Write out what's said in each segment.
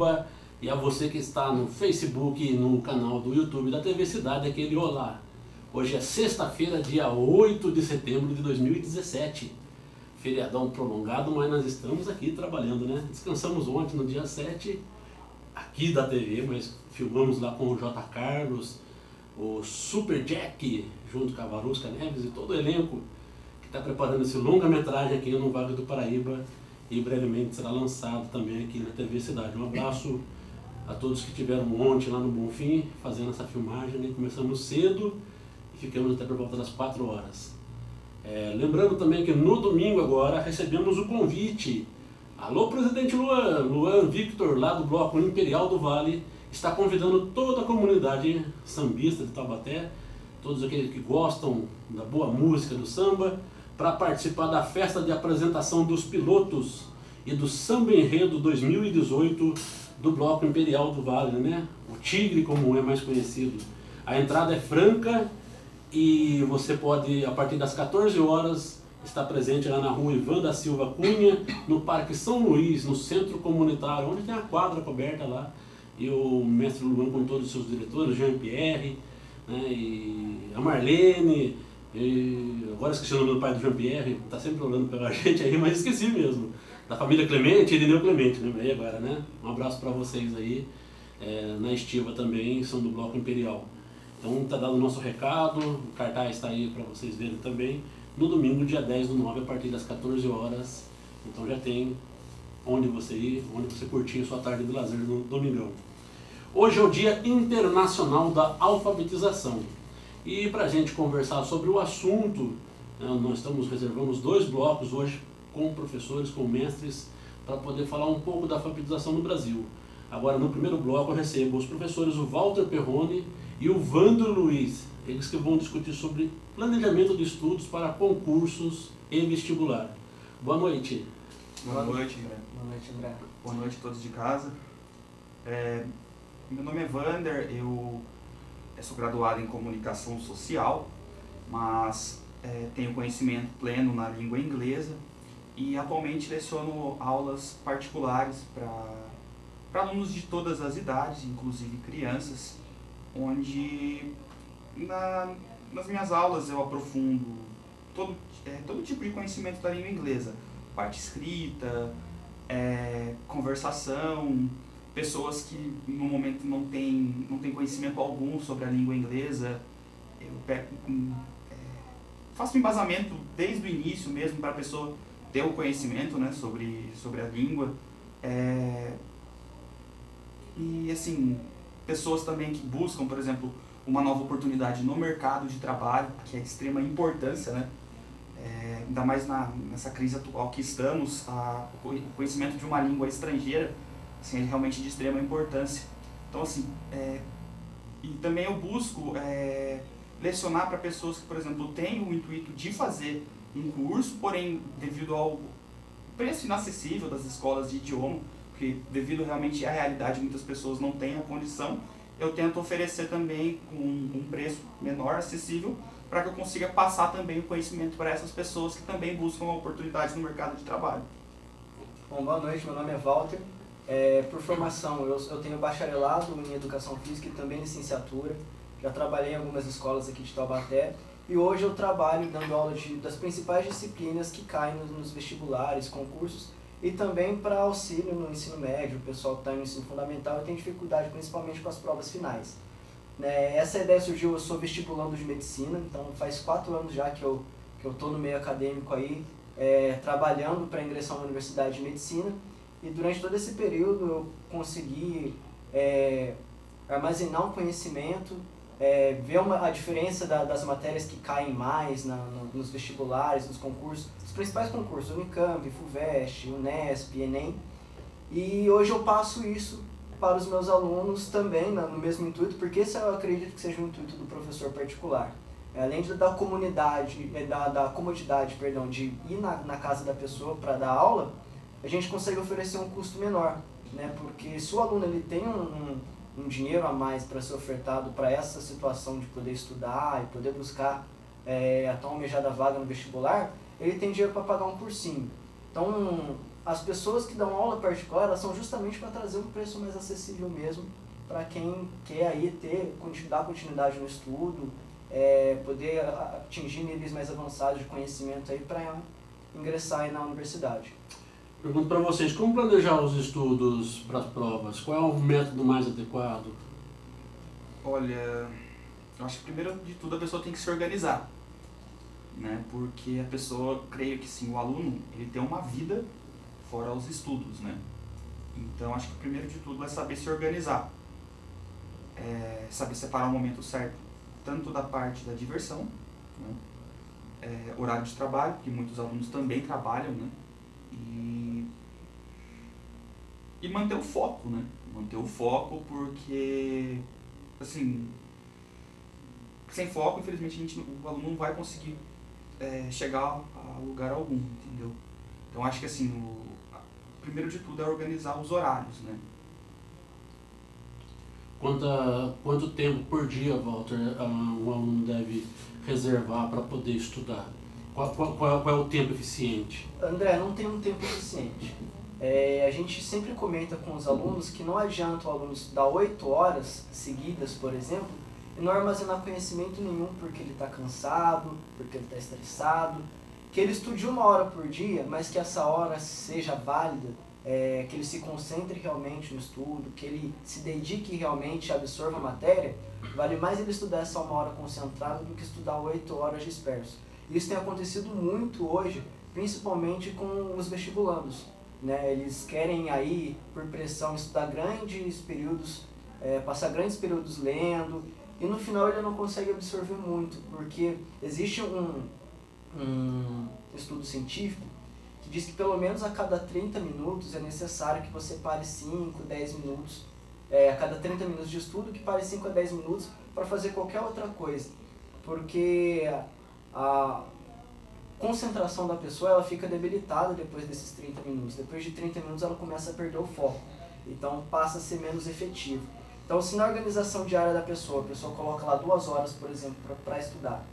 Paraíba, e a você que está no Facebook e no canal do YouTube da TV Cidade, aquele olá. Hoje é sexta-feira, dia 8 de setembro de 2017. Feriadão prolongado, mas nós estamos aqui trabalhando, né? Descansamos ontem no dia 7, aqui da TV, mas filmamos lá com o J. Carlos, o Super Jack, junto com a Varusca Neves e todo o elenco que está preparando esse longa-metragem aqui no Vale do Paraíba e brevemente será lançado também aqui na TV Cidade. Um abraço a todos que tiveram ontem lá no Bonfim fazendo essa filmagem, né? Começamos cedo e ficamos até por volta das 4 horas. Lembrando também que no domingo agora recebemos o convite. Alô, presidente Luan Victor, lá do Bloco Imperial do Vale, está convidando toda a comunidade sambista de Taubaté, todos aqueles que gostam da boa música, do samba, para participar da festa de apresentação dos pilotos e do Samba Enredo 2018 do Bloco Imperial do Vale, né? O Tigre, como é mais conhecido. A entrada é franca e você pode, a partir das 14 horas, estar presente lá na rua Ivan da Silva Cunha, no Parque São Luís, no Centro Comunitário, onde tem a quadra coberta lá, e o mestre Luan com todos os seus diretores, Jean-Pierre, né, e a Marlene, e agora esqueci o nome do pai do Jean-Pierre, está sempre olhando pela gente aí, mas esqueci mesmo, da família Clemente, Irineu Clemente, lembrei agora, né? Um abraço para vocês aí, na estiva também, são do Bloco Imperial. Então está dado o nosso recado, o cartaz está aí para vocês verem também, no domingo, dia 10/9, a partir das 14 horas, então já tem onde você ir, onde você curtir a sua tarde de lazer no domingão. Hoje é o Dia Internacional da Alfabetização, e para a gente conversar sobre o assunto, nós estamos reservando 2 blocos hoje com professores, com mestres, para poder falar um pouco da alfabetização no Brasil. Agora, no primeiro bloco, eu recebo os professores o Walter Perrone e o Vandro Luiz, eles que vão discutir sobre planejamento de estudos para concursos e vestibular. Boa noite. Boa noite, André. Boa noite, André. Boa noite a todos de casa. Meu nome é Vander, eu sou graduado em Comunicação Social, mas tenho conhecimento pleno na língua inglesa e atualmente leciono aulas particulares para alunos de todas as idades, inclusive crianças, onde nas minhas aulas eu aprofundo todo tipo de conhecimento da língua inglesa, parte escrita, conversação, pessoas que no momento não têm conhecimento algum sobre a língua inglesa, eu faço um embasamento desde o início mesmo para a pessoa ter o conhecimento, né, sobre a língua, e assim, pessoas também que buscam, por exemplo, uma nova oportunidade no mercado de trabalho, que é de extrema importância, né? Ainda mais nessa crise atual que estamos, o conhecimento de uma língua estrangeira assim, é realmente de extrema importância. Então, assim, e também eu busco lecionar para pessoas que, por exemplo, têm o intuito de fazer um curso, porém, devido ao preço inacessível das escolas de idioma, porque devido realmente à realidade muitas pessoas não têm a condição, eu tento oferecer também com um preço menor, acessível, para que eu consiga passar também o conhecimento para essas pessoas que também buscam oportunidades no mercado de trabalho. Bom, boa noite, meu nome é Walter. Por formação, eu tenho bacharelado em Educação Física e também licenciatura. Já trabalhei em algumas escolas aqui de Taubaté e hoje eu trabalho dando aula das principais disciplinas que caem nos vestibulares, concursos e também para auxílio no ensino médio, o pessoal que está no ensino fundamental e tem dificuldade principalmente com as provas finais. Essa ideia surgiu, eu sou vestibulando de medicina, então faz 4 anos já que eu estou no meio acadêmico aí, trabalhando para ingressar na Universidade de Medicina, e durante todo esse período eu consegui armazenar um conhecimento, ver a diferença das matérias que caem mais nos vestibulares, nos concursos, os principais concursos, Unicamp, FUVEST, Unesp, Enem, e hoje eu passo isso para os meus alunos também, no mesmo intuito, porque esse eu acredito que seja o intuito do professor particular. Além da comodidade de ir na casa da pessoa para dar aula, a gente consegue oferecer um custo menor, né? Porque se o aluno ele tem um dinheiro a mais para ser ofertado para essa situação de poder estudar e poder buscar a tão almejada vaga no vestibular, ele tem dinheiro para pagar um cursinho. Então, as pessoas que dão aula particular, elas são justamente para trazer um preço mais acessível mesmo, para quem quer aí dar continuidade no estudo, poder atingir níveis mais avançados de conhecimento aí para ingressar aí na universidade. Pergunto para vocês, como planejar os estudos para as provas? Qual é o método mais adequado? Olha, eu acho que primeiro de tudo a pessoa tem que se organizar, né? Porque a pessoa, creio que sim, o aluno, ele tem uma vida fora os estudos, né? Então acho que primeiro de tudo é saber se organizar, saber separar o momento certo, tanto da parte da diversão, né? Horário de trabalho, que muitos alunos também trabalham, né? E manter o foco, né? Manter o foco porque, assim, sem foco, infelizmente, o aluno não vai conseguir chegar a lugar algum, entendeu? Então, acho que, assim, primeiro de tudo é organizar os horários, né? Quanto tempo por dia, Walter, um aluno deve reservar para poder estudar? Qual é o tempo eficiente? André, não tem um tempo eficiente. A gente sempre comenta com os alunos que não adianta o aluno estudar 8 horas seguidas, por exemplo, e não armazenar conhecimento nenhum porque ele está cansado, porque ele está estressado. Que ele estude 1 hora por dia, mas que essa hora seja válida, que ele se concentre realmente no estudo, que ele se dedique realmente, absorva a matéria. Vale mais ele estudar essa 1 hora concentrada do que estudar 8 horas disperso. Isso tem acontecido muito hoje, principalmente com os vestibulandos, né? Eles querem aí, por pressão, estudar grandes períodos, passar grandes períodos lendo, e no final ele não consegue absorver muito, porque existe um estudo científico que diz que pelo menos a cada 30 minutos é necessário que você pare 5, 10 minutos, a cada 30 minutos de estudo, que pare 5 a 10 minutos para fazer qualquer outra coisa, porque a concentração da pessoa ela fica debilitada depois desses 30 minutos. Depois de 30 minutos ela começa a perder o foco, então passa a ser menos efetivo. Então, se na organização diária da pessoa, a pessoa coloca lá 2 horas, por exemplo, para estudar,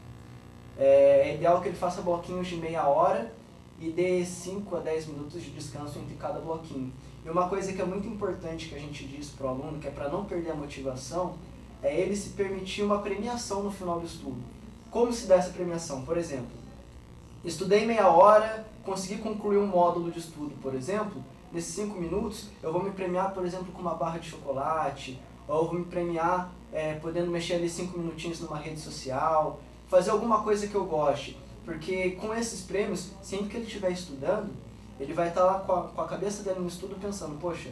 é ideal que ele faça bloquinhos de meia hora e dê 5 a 10 minutos de descanso entre cada bloquinho. E uma coisa que é muito importante que a gente diz para o aluno, que é para não perder a motivação, é ele se permitir uma premiação no final do estudo. Como se dá essa premiação? Por exemplo, estudei meia hora, consegui concluir um módulo de estudo, por exemplo, nesses 5 minutos eu vou me premiar, por exemplo, com uma barra de chocolate, ou eu vou me premiar podendo mexer ali 5 minutinhos numa rede social, fazer alguma coisa que eu goste, porque com esses prêmios, sempre que ele estiver estudando, ele vai estar lá com a cabeça dele no estudo pensando, poxa,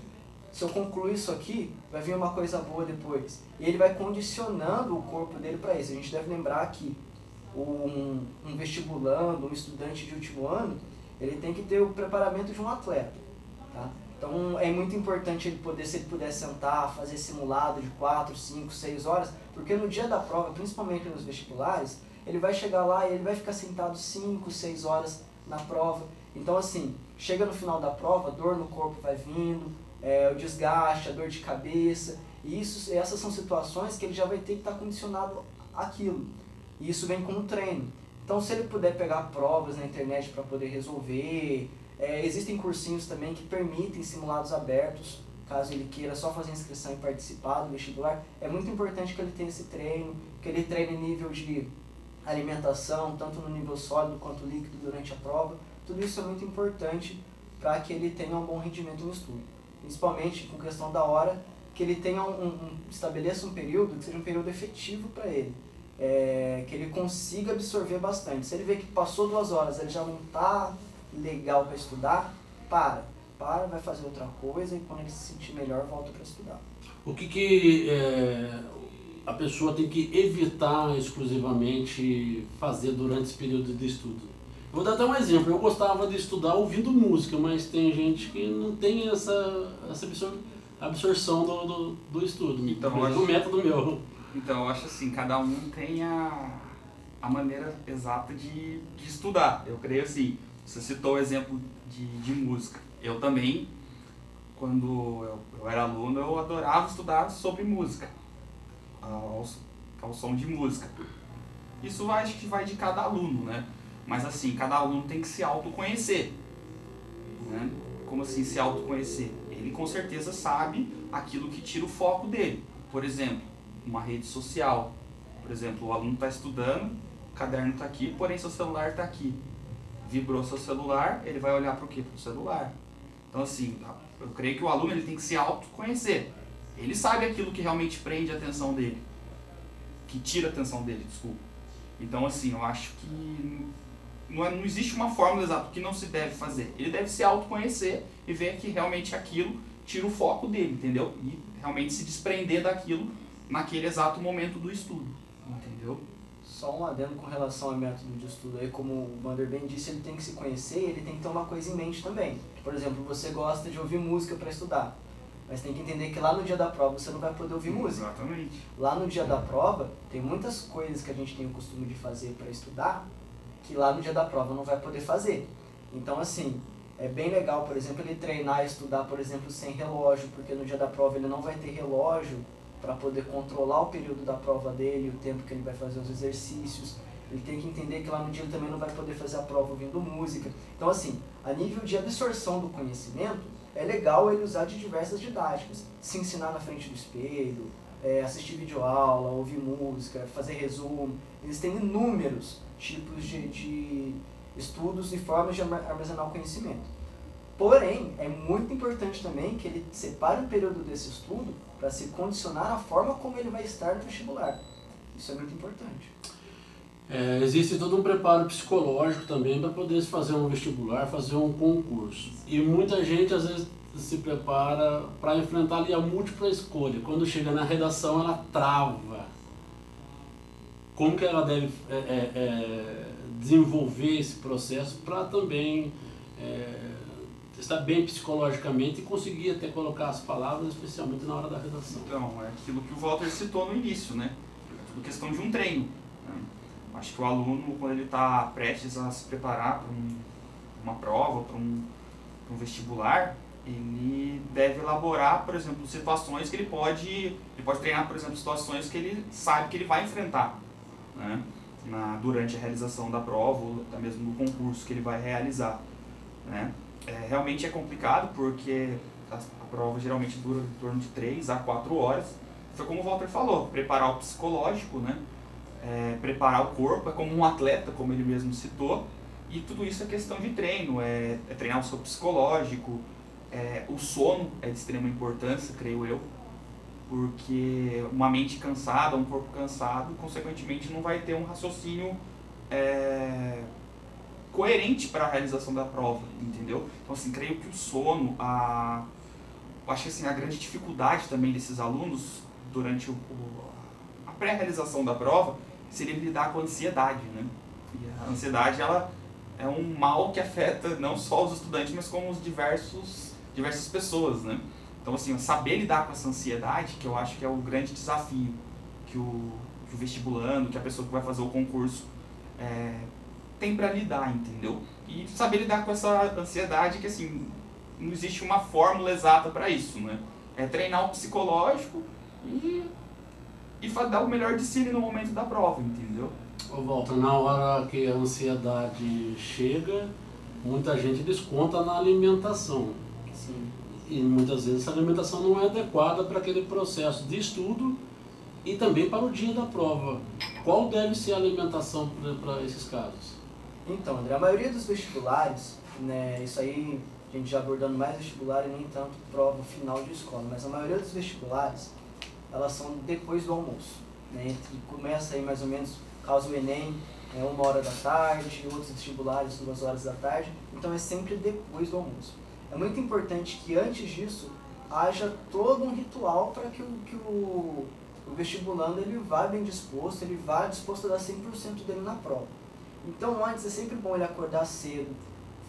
se eu concluir isso aqui, vai vir uma coisa boa depois. E ele vai condicionando o corpo dele para isso. A gente deve lembrar que um vestibulando, um estudante de último ano, ele tem que ter o preparamento de um atleta, tá? Então é muito importante ele poder, se ele puder sentar, fazer simulado de 4, 5, 6 horas, porque no dia da prova, principalmente nos vestibulares, ele vai chegar lá e ele vai ficar sentado 5, 6 horas na prova. Então assim, chega no final da prova, a dor no corpo vai vindo, o desgaste, a dor de cabeça, e essas são situações que ele já vai ter que estar condicionado àquilo. E isso vem com o treino. Então, se ele puder pegar provas na internet para poder resolver, existem cursinhos também que permitem simulados abertos, caso ele queira só fazer inscrição e participar do vestibular. É muito importante que ele tenha esse treino, que ele treine nível de alimentação, tanto no nível sólido quanto líquido durante a prova. Tudo isso é muito importante para que ele tenha um bom rendimento no estudo. Principalmente com questão da hora, que ele tenha estabeleça um período que seja um período efetivo para ele. Que ele consiga absorver bastante. Se ele vê que passou 2 horas, ele já não está legal para estudar, para, vai fazer outra coisa e quando ele se sentir melhor, volta para estudar. O que a pessoa tem que evitar exclusivamente fazer durante esse período de estudo? Vou dar até um exemplo. Eu gostava de estudar ouvindo música, mas tem gente que não tem essa absorção do estudo, então, do método meu. Então, eu acho assim, cada um tem a maneira exata de estudar. Eu creio assim, você citou o exemplo de música. Eu também, quando eu era aluno, eu adorava estudar sobre música, ao som de música. Isso acho que vai de cada aluno, né? Mas assim, cada aluno tem que se autoconhecer, né? Como assim se autoconhecer? Ele com certeza sabe aquilo que tira o foco dele. Por exemplo, uma rede social. Por exemplo, o aluno está estudando, o caderno está aqui, porém seu celular está aqui. Vibrou seu celular, ele vai olhar para o quê? Para o celular. Então assim, eu creio que o aluno ele tem que se autoconhecer. Ele sabe aquilo que realmente prende a atenção dele. Que tira a atenção dele, desculpa. Então assim, eu acho que não existe uma fórmula exata do que não se deve fazer. Ele deve se autoconhecer e ver que realmente aquilo tira o foco dele, entendeu? E realmente se desprender daquilo naquele exato momento do estudo, entendeu? Só um adendo com relação ao método de estudo aí, como o Wander bem disse, ele tem que se conhecer e ele tem que ter uma coisa em mente também. Por exemplo, você gosta de ouvir música para estudar, mas tem que entender que lá no dia da prova você não vai poder ouvir música. Exatamente. Lá no dia da prova, tem muitas coisas que a gente tem o costume de fazer para estudar, que lá no dia da prova não vai poder fazer. Então, assim, é bem legal, por exemplo, ele treinar e estudar, por exemplo, sem relógio, porque no dia da prova ele não vai ter relógio para poder controlar o período da prova dele, o tempo que ele vai fazer os exercícios. Ele tem que entender que lá no dia ele também não vai poder fazer a prova ouvindo música. Então, assim, a nível de absorção do conhecimento, é legal ele usar de diversas didáticas. Se ensinar na frente do espelho, assistir videoaula, ouvir música, fazer resumo. Eles têm inúmeros tipos de estudos e formas de armazenar o conhecimento. Porém, é muito importante também que ele separe um período desse estudo para se condicionar à forma como ele vai estar no vestibular. Isso é muito importante. Existe todo um preparo psicológico também para poder fazer um vestibular, fazer um concurso. E muita gente às vezes se prepara para enfrentar ali a múltipla escolha. Quando chega na redação ela trava. Como que ela deve desenvolver esse processo para também estar bem psicologicamente e conseguir até colocar as palavras, especialmente na hora da redação? Então, é aquilo que o Walter citou no início, né? É tudo questão de um treino. Né? Acho que o aluno, quando ele está prestes a se preparar para uma prova, para um vestibular, ele deve elaborar, por exemplo, situações que ele pode treinar, por exemplo, situações que ele sabe que ele vai enfrentar, né? Durante a realização da prova ou até mesmo no concurso que ele vai realizar, né? Realmente é complicado porque a prova geralmente dura em torno de 3 a 4 horas. Foi como o Walter falou, preparar o psicológico, né? Preparar o corpo, é como um atleta, como ele mesmo citou, e tudo isso é questão de treino, é treinar o seu psicológico, o sono é de extrema importância, creio eu, porque uma mente cansada, um corpo cansado, consequentemente não vai ter um raciocínio coerente para a realização da prova, entendeu? Então, assim, creio que o sono, acho que assim, a grande dificuldade também desses alunos durante a pré-realização da prova seria lidar com a ansiedade, né? E a ansiedade, ela é um mal que afeta não só os estudantes, mas como os diversas pessoas, né? Então, assim, saber lidar com essa ansiedade, que eu acho que é o grande desafio que o vestibulando, que a pessoa que vai fazer o concurso tem para lidar, entendeu? E saber lidar com essa ansiedade, que assim, não existe uma fórmula exata para isso, né? É treinar o psicológico e dar o melhor de si no momento da prova, entendeu? Ô Walter, na hora que a ansiedade chega, muita gente desconta na alimentação. Sim. E muitas vezes essa alimentação não é adequada para aquele processo de estudo e também para o dia da prova. Qual deve ser a alimentação para esses casos? Então, André, a maioria dos vestibulares, né, isso aí a gente já abordando mais vestibular e nem tanto prova final de escola, mas a maioria dos vestibulares, elas são depois do almoço, né? Começa aí mais ou menos, caso o Enem, 1h da tarde, outros vestibulares 2h da tarde, então é sempre depois do almoço. É muito importante que antes disso haja todo um ritual para que o vestibulando ele vá bem disposto, ele vá disposto a dar 100% dele na prova. Então antes é sempre bom ele acordar cedo,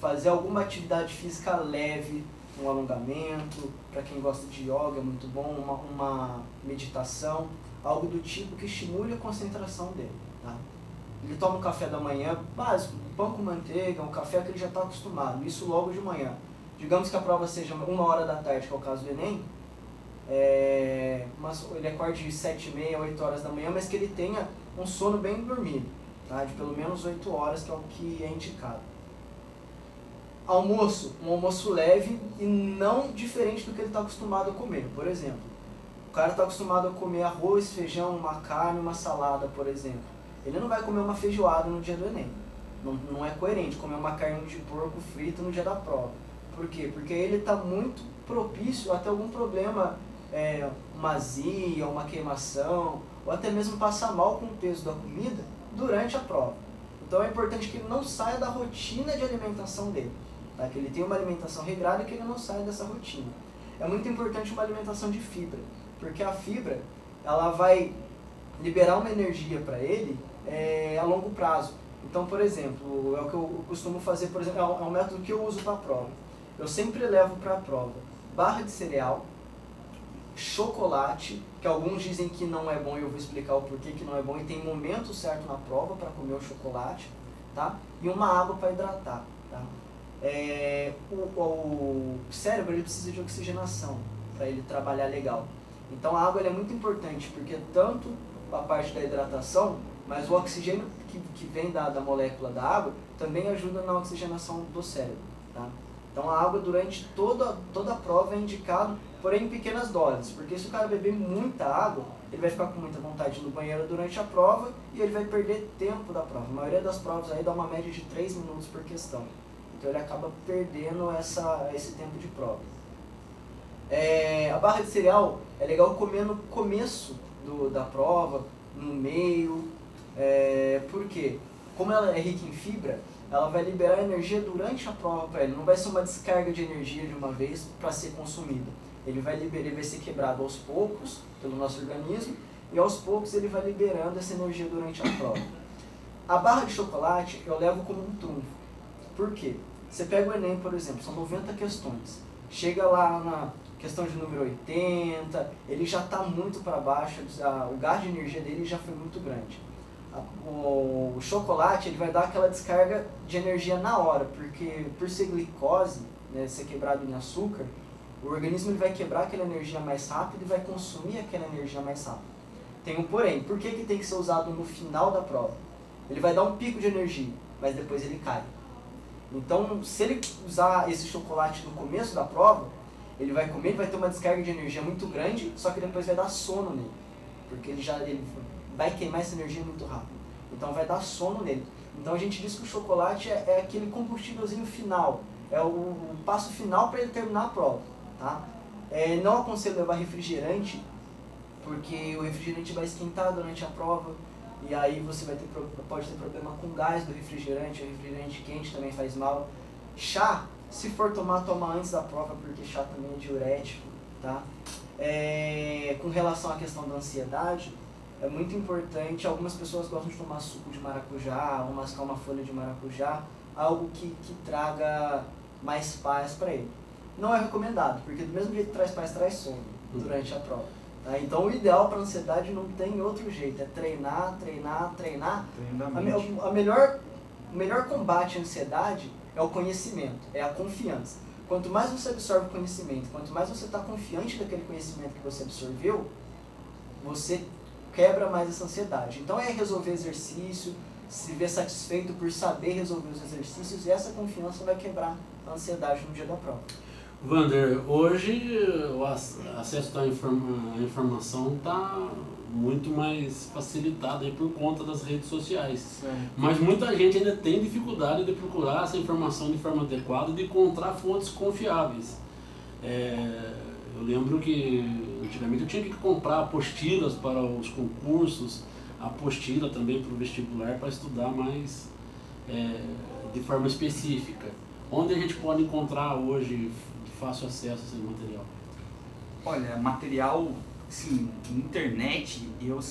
fazer alguma atividade física leve, um alongamento, para quem gosta de yoga é muito bom, uma meditação, algo do tipo que estimule a concentração dele. Tá? Ele toma um café da manhã básico, pão com manteiga, um café que ele já está acostumado, isso logo de manhã. Digamos que a prova seja 1h da tarde, que é o caso do Enem, mas ele acorde de 7h30, 8h da manhã, mas que ele tenha um sono bem dormido, tá? De pelo menos 8 horas, que é o que é indicado. almoço, um almoço leve e não diferente do que ele está acostumado a comer. Por exemplo, o cara está acostumado a comer arroz, feijão, uma carne, uma salada, por exemplo. Ele não vai comer uma feijoada no dia do Enem. Não é coerente comer uma carne de porco frita no dia da prova. Por quê? Porque ele está muito propício a ter algum problema, uma azia, uma queimação, ou até mesmo passar mal com o peso da comida durante a prova. Então é importante que ele não saia da rotina de alimentação dele, tá? Que ele tenha uma alimentação regrada e que ele não saia dessa rotina. É muito importante uma alimentação de fibra, porque a fibra ela vai liberar uma energia para ele a longo prazo. Então, por exemplo, é o que eu costumo fazer, por exemplo, é um método que eu uso para a prova. Eu sempre levo para a prova barra de cereal, chocolate, que alguns dizem que não é bom e eu vou explicar o porquê que não é bom, e tem momento certo na prova para comer o chocolate, tá? E uma água para hidratar, tá? O cérebro ele precisa de oxigenação para ele trabalhar legal. Então a água ela é muito importante, porque tanto a parte da hidratação, mas o oxigênio que vem da molécula da água também ajuda na oxigenação do cérebro, tá? Então a água durante toda a prova é indicado, porém em pequenas doses, porque se o cara beber muita água, ele vai ficar com muita vontade de ir no banheiro durante a prova e ele vai perder tempo da prova. A maioria das provas aí dá uma média de 3 minutos por questão, então ele acaba perdendo esse tempo de prova. A barra de cereal é legal comer no começo da prova, no meio, porque como ela é rica em fibra, ela vai liberar energia durante a prova para ele. Não vai ser uma descarga de energia de uma vez para ser consumida. Ele vai ser quebrado aos poucos pelo nosso organismo e aos poucos ele vai liberando essa energia durante a prova. A barra de chocolate eu levo como um trunfo. Por quê? Você pega o Enem, por exemplo, são 90 questões. Chega lá na questão de número 80, ele já está muito para baixo, o gasto de energia dele já foi muito grande. O chocolate ele vai dar aquela descarga de energia na hora, porque por ser glicose, né, ser quebrado em açúcar, o organismo ele vai quebrar aquela energia mais rápido e vai consumir aquela energia mais rápido. Tem um porém, por que tem que ser usado no final da prova? Ele vai dar um pico de energia, mas depois ele cai. Então, se ele usar esse chocolate no começo da prova, ele vai comer, ele vai ter uma descarga de energia muito grande, só que depois vai dar sono nele, porque ele vai queimar essa energia muito rápido. Então vai dar sono nele. Então a gente diz que o chocolate é aquele combustívelzinho final, é o passo final para ele terminar a prova, tá? Não aconselho levar refrigerante, porque o refrigerante vai esquentar durante a prova, e aí você pode ter problema com gás do refrigerante, o refrigerante quente também faz mal. Chá, se for tomar, toma antes da prova, porque chá também é diurético, tá? Com relação à questão da ansiedade, é muito importante, algumas pessoas gostam de tomar suco de maracujá, ou mascar uma folha de maracujá, algo que traga mais paz para ele. Não é recomendado, porque do mesmo jeito que traz paz, traz sono durante a prova. Tá? Então o ideal para a ansiedade não tem outro jeito, é treinar, treinar, treinar. O melhor combate à ansiedade é o conhecimento, é a confiança. Quanto mais você absorve o conhecimento, quanto mais você está confiante daquele conhecimento que você absorveu, você quebra mais essa ansiedade. Então é resolver exercício, se ver satisfeito por saber resolver os exercícios, e essa confiança vai quebrar a ansiedade no dia da prova. Wander, hoje o acesso à informação está muito mais facilitado aí por conta das redes sociais. Mas muita gente ainda tem dificuldade de procurar essa informação de forma adequada e de encontrar fontes confiáveis. Eu lembro que antigamente eu tinha que comprar apostilas para os concursos, apostila também para o vestibular, para estudar mais de forma específica. Onde a gente pode encontrar hoje de fácil acesso a esse material? Olha, material, sim, internet,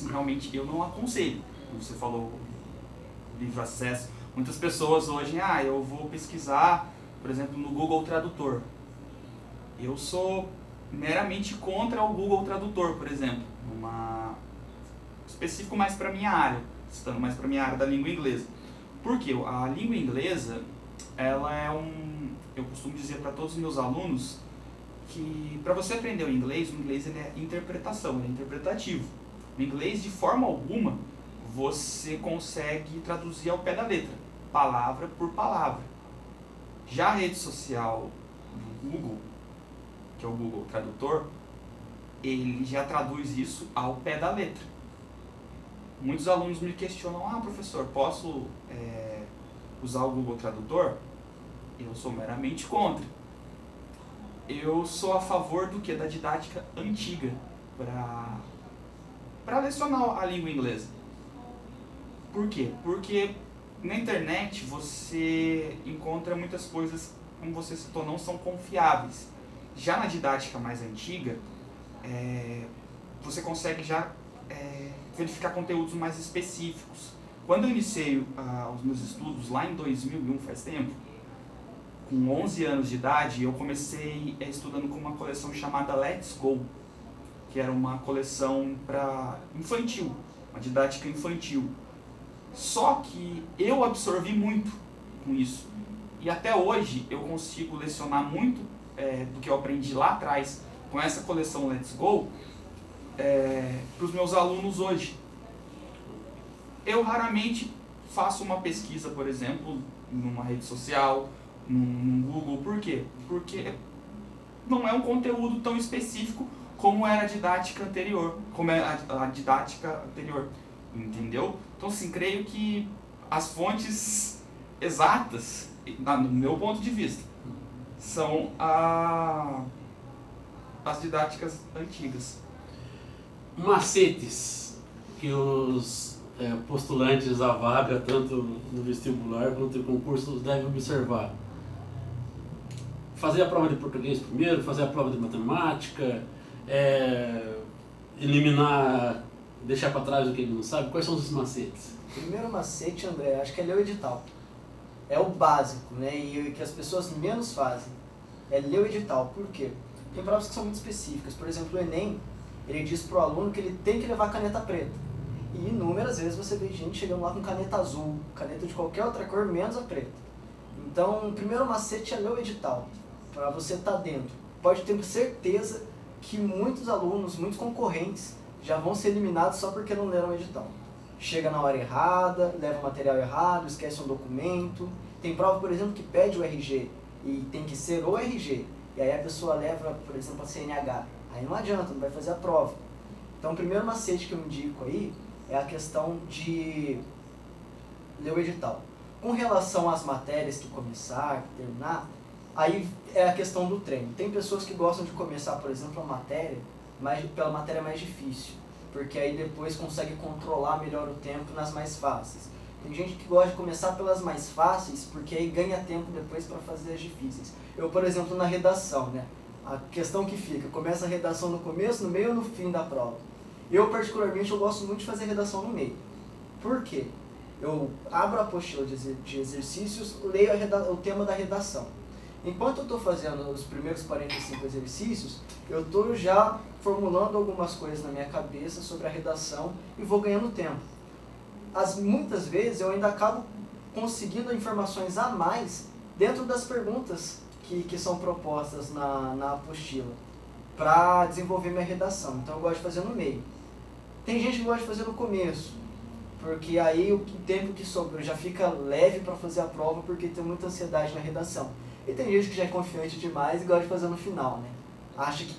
realmente eu não aconselho. Como você falou, livre acesso. Muitas pessoas hoje, eu vou pesquisar, por exemplo, no Google Tradutor. Eu sou meramente contra o Google Tradutor, por exemplo, específico mais para minha área, estando mais para minha área da língua inglesa. Porque a língua inglesa, ela eu costumo dizer para todos os meus alunos que para você aprender o inglês ele é interpretação, ele é interpretativo. O inglês, de forma alguma, você consegue traduzir ao pé da letra, palavra por palavra. Já a rede social do Google, que é o Google Tradutor, ele já traduz isso ao pé da letra. Muitos alunos me questionam, professor, posso usar o Google Tradutor? Eu sou meramente contra. Eu sou a favor do que? Da didática antiga, para lecionar a língua inglesa. Por quê? Porque na internet você encontra muitas coisas, como você citou, não são confiáveis. Já na didática mais antiga, você consegue já verificar conteúdos mais específicos. Quando eu iniciei os meus estudos, lá em 2001, faz tempo, com 11 anos de idade, eu comecei estudando com uma coleção chamada Let's Go, que era uma coleção para infantil, uma didática infantil. Só que eu absorvi muito com isso. E até hoje eu consigo lecionar muito do que eu aprendi lá atrás com essa coleção Let's Go para os meus alunos hoje. Eu raramente faço uma pesquisa, por exemplo, numa rede social, no Google. Por quê? Porque não é um conteúdo tão específico como era a didática anterior, entendeu? Então, assim, creio que as fontes exatas, no meu ponto de vista, são as didáticas antigas. Macetes que os postulantes à vaga, tanto no vestibular quanto no concurso, devem observar. Fazer a prova de português primeiro, fazer a prova de matemática, eliminar, deixar para trás o que ele não sabe. Quais são os macetes? Primeiro macete, André, acho que é ler o edital. É o básico, né? E que as pessoas menos fazem. É ler o edital. Por quê? Tem provas que são muito específicas. Por exemplo, o Enem, ele diz para o aluno que ele tem que levar caneta preta. E inúmeras vezes você vê gente chegando lá com caneta azul, caneta de qualquer outra cor, menos a preta. Então, o primeiro macete é ler o edital, para você estar dentro. Pode ter certeza que muitos alunos, muitos concorrentes, já vão ser eliminados só porque não leram o edital. Chega na hora errada, leva o material errado, esquece um documento. Tem prova, por exemplo, que pede o RG e tem que ser o RG. E aí a pessoa leva, por exemplo, a CNH. Aí não adianta, não vai fazer a prova. Então, o primeiro macete que eu indico aí é a questão de ler o edital. Com relação às matérias que começar, que terminar, aí é a questão do treino. Tem pessoas que gostam de começar, por exemplo, a matéria, pela matéria mais difícil, porque aí depois consegue controlar melhor o tempo nas mais fáceis. Tem gente que gosta de começar pelas mais fáceis, porque aí ganha tempo depois para fazer as difíceis. Eu, por exemplo, na redação, né? A questão que fica, começa a redação no começo, no meio ou no fim da prova? Eu, particularmente, eu gosto muito de fazer redação no meio. Por quê? Eu abro a apostila de exercícios, leio o tema da redação. Enquanto eu estou fazendo os primeiros 45 exercícios, eu estou já formulando algumas coisas na minha cabeça sobre a redação e vou ganhando tempo. Muitas vezes eu ainda acabo conseguindo informações a mais dentro das perguntas que são propostas na apostila para desenvolver minha redação. Então eu gosto de fazer no meio. Tem gente que gosta de fazer no começo, porque aí o tempo que sobra já fica leve para fazer a prova, porque tem muita ansiedade na redação. E tem gente que já é confiante demais e gosta de fazer no final, né? Acha que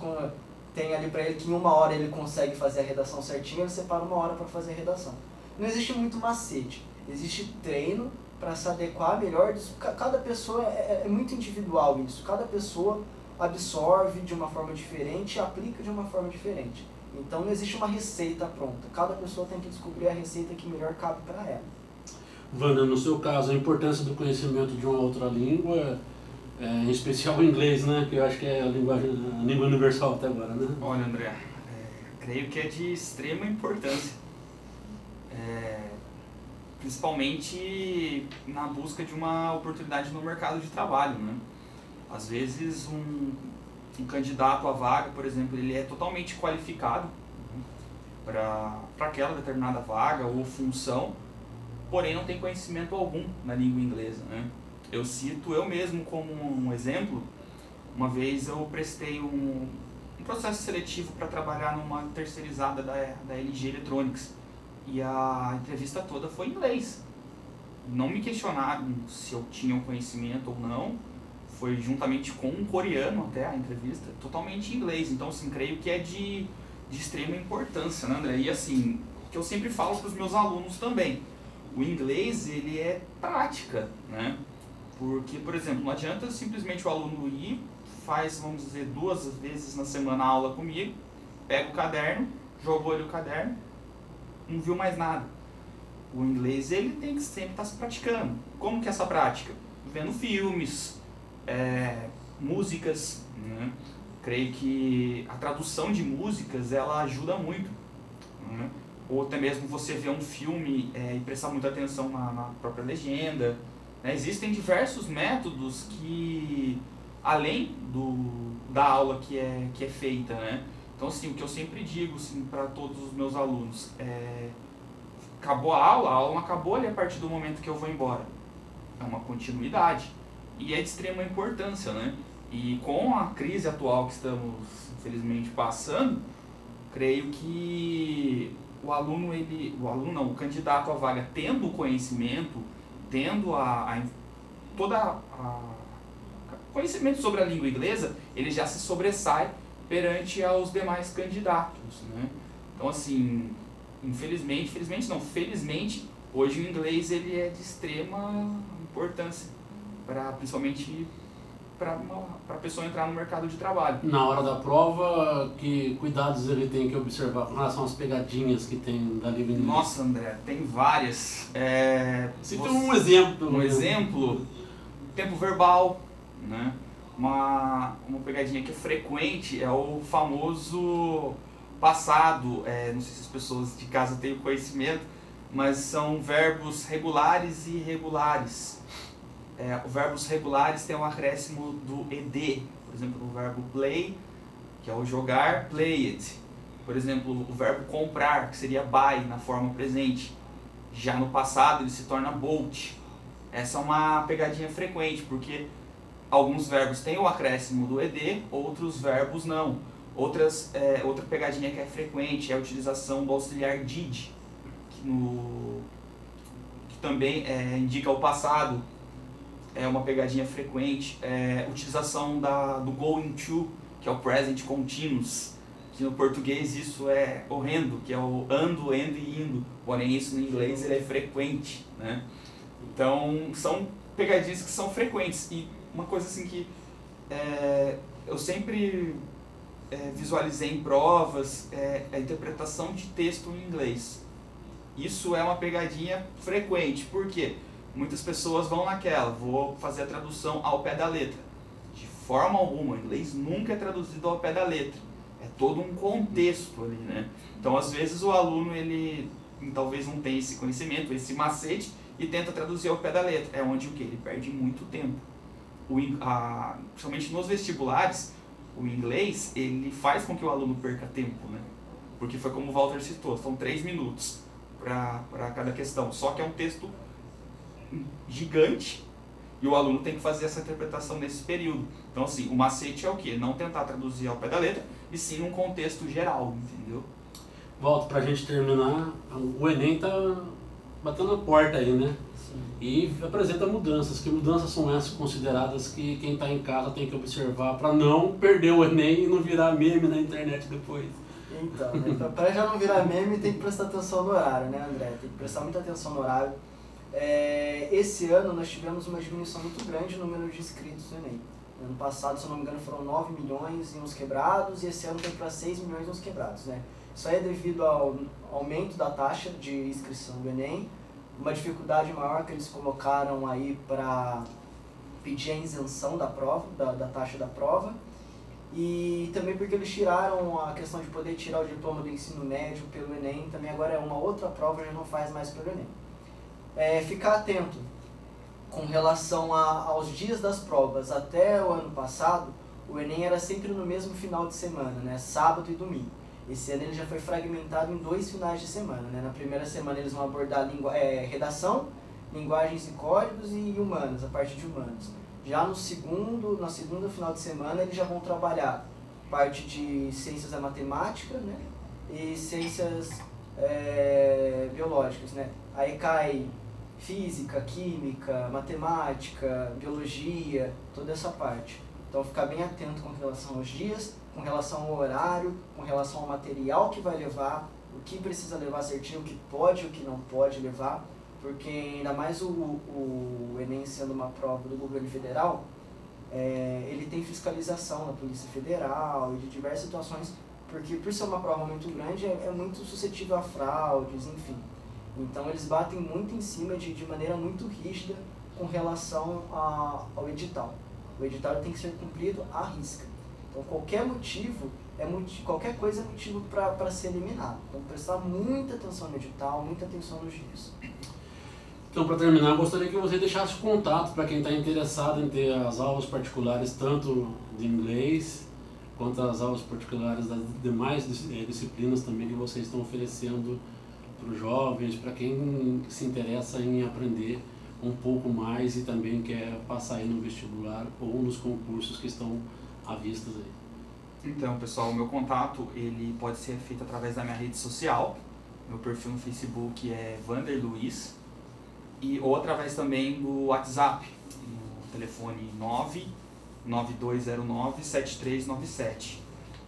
tem ali para ele que em 1 hora ele consegue fazer a redação certinho, ele separa 1 hora para fazer a redação. Não existe muito macete, existe treino para se adequar melhor. Cada pessoa é muito individual isso, cada pessoa absorve de uma forma diferente e aplica de uma forma diferente. Então não existe uma receita pronta, cada pessoa tem que descobrir a receita que melhor cabe para ela. Wanda, no seu caso, a importância do conhecimento de uma outra língua, em especial o inglês, né? Que eu acho que é a língua universal até agora, né? Olha, André, creio que é de extrema importância. Principalmente na busca de uma oportunidade no mercado de trabalho, né? Às vezes um candidato à vaga, por exemplo, ele é totalmente qualificado para aquela determinada vaga ou função, porém não tem conhecimento algum na língua inglesa, né? Eu cito eu mesmo como um exemplo. Uma vez eu prestei um processo seletivo para trabalhar numa terceirizada da LG Electronics e a entrevista toda foi em inglês. Não me questionaram se eu tinha um conhecimento ou não, foi juntamente com um coreano até a entrevista, totalmente em inglês. Então, assim, creio que é de extrema importância, né, André? E assim, que eu sempre falo para os meus alunos também, o inglês, ele é prática, né? Porque, por exemplo, não adianta simplesmente o aluno ir, faz, vamos dizer, 2 vezes na semana a aula comigo, pega o caderno, jogou ali o caderno, não viu mais nada. O inglês, ele tem que sempre estar se praticando. Como que é essa prática? Vendo filmes, músicas, né? Creio que a tradução de músicas, ela ajuda muito, né? Ou até mesmo você ver um filme e prestar muita atenção na própria legenda, né? Existem diversos métodos que, além da aula que é feita, né? Então, assim, o que eu sempre digo assim, para todos os meus alunos acabou a aula não acabou ali a partir do momento que eu vou embora. É uma continuidade. E é de extrema importância, né? E com a crise atual que estamos, infelizmente, passando, creio que o candidato à vaga, tendo o conhecimento, tendo conhecimento sobre a língua inglesa, ele já se sobressai perante aos demais candidatos, né? Então, assim, felizmente, hoje o inglês ele é de extrema importância, principalmente para a pessoa entrar no mercado de trabalho. Na hora da prova, que cuidados ele tem que observar com relação às pegadinhas que tem da língua inglesa? Nossa, André, tem várias. Cita um exemplo. Um exemplo, tempo verbal, né? Uma pegadinha que é frequente é o famoso passado. Não sei se as pessoas de casa têm o conhecimento, mas são verbos regulares e irregulares. Os verbos regulares têm um acréscimo do ed. Por exemplo, o verbo play, que é o jogar, played. Por exemplo, o verbo comprar, que seria buy na forma presente. Já no passado ele se torna bought. Essa é uma pegadinha frequente, porque alguns verbos têm o acréscimo do ed, outros verbos não. Outra pegadinha que é frequente é a utilização do auxiliar did, que também indica o passado. É uma pegadinha frequente. Utilização do going to, que é o present continuous, que no português isso é horrendo, que é o ando, endo e indo, porém isso no inglês ele é frequente, né? Então são pegadinhas que são frequentes. E uma coisa assim que eu sempre visualizei em provas a interpretação de texto em inglês. Isso é uma pegadinha frequente, por quê? Muitas pessoas vão vou fazer a tradução ao pé da letra. De forma alguma, o inglês nunca é traduzido ao pé da letra. É todo um contexto ali, né? Então, às vezes, o aluno, ele talvez não tenha esse conhecimento, esse macete, e tenta traduzir ao pé da letra. É onde ele perde muito tempo. Principalmente nos vestibulares, o inglês, ele faz com que o aluno perca tempo, né? Porque foi como o Walter citou, são 3 minutos para cada questão. Só que é um texto gigante e o aluno tem que fazer essa interpretação nesse período. Então, assim, o macete é o quê? Não tentar traduzir ao pé da letra, e sim num contexto geral, entendeu? Volto pra gente terminar. O Enem tá batendo a porta aí, né? Sim. E apresenta mudanças. Que mudanças são essas consideradas que quem está em casa tem que observar para não perder o Enem e não virar meme na internet depois? Então, né, para já não virar meme, tem que prestar atenção no horário, né, André? Tem que prestar muita atenção no horário. Esse ano nós tivemos uma diminuição muito grande no número de inscritos no Enem. Ano passado, se eu não me engano, foram 9 milhões e uns quebrados, e esse ano foi para 6 milhões e uns quebrados, né? Isso aí é devido ao aumento da taxa de inscrição do Enem, uma dificuldade maior que eles colocaram aí para pedir a isenção da prova, da taxa da prova, e também porque eles tiraram a questão de poder tirar o diploma do ensino médio pelo Enem, também agora é uma outra prova, já não faz mais pelo Enem. Ficar atento com relação aos dias das provas. Até o ano passado, o Enem era sempre no mesmo final de semana, né? Sábado e domingo. Esse ano ele já foi fragmentado em 2 finais de semana, né? Na primeira semana eles vão abordar redação, linguagens e códigos e humanas, a parte de humanas. Já na segunda final de semana eles já vão trabalhar parte de ciências da matemática, né? E ciências biológicas, né? Aí cai física, química, matemática, biologia, toda essa parte. Então ficar bem atento com relação aos dias, com relação ao horário, com relação ao material que vai levar, o que precisa levar certinho, o que pode e o que não pode levar, porque ainda mais o Enem sendo uma prova do governo federal, ele tem fiscalização da Polícia Federal e de diversas situações, porque por ser uma prova muito grande é muito suscetível a fraudes, enfim. Então eles batem muito em cima de maneira muito rígida com relação ao edital. O edital tem que ser cumprido à risca. Então qualquer coisa é motivo para ser eliminado. Então prestar muita atenção no edital, muita atenção nos dias. Então, para terminar, gostaria que você deixasse contato para quem está interessado em ter as aulas particulares, tanto de inglês, quanto as aulas particulares das demais disciplinas também que vocês estão oferecendo para os jovens, para quem se interessa em aprender um pouco mais e também quer passar aí no vestibular ou nos concursos que estão à vista aí. Então, pessoal, o meu contato ele pode ser feito através da minha rede social. Meu perfil no Facebook é Vander Luiz, ou através também do WhatsApp, no telefone 99209-7397.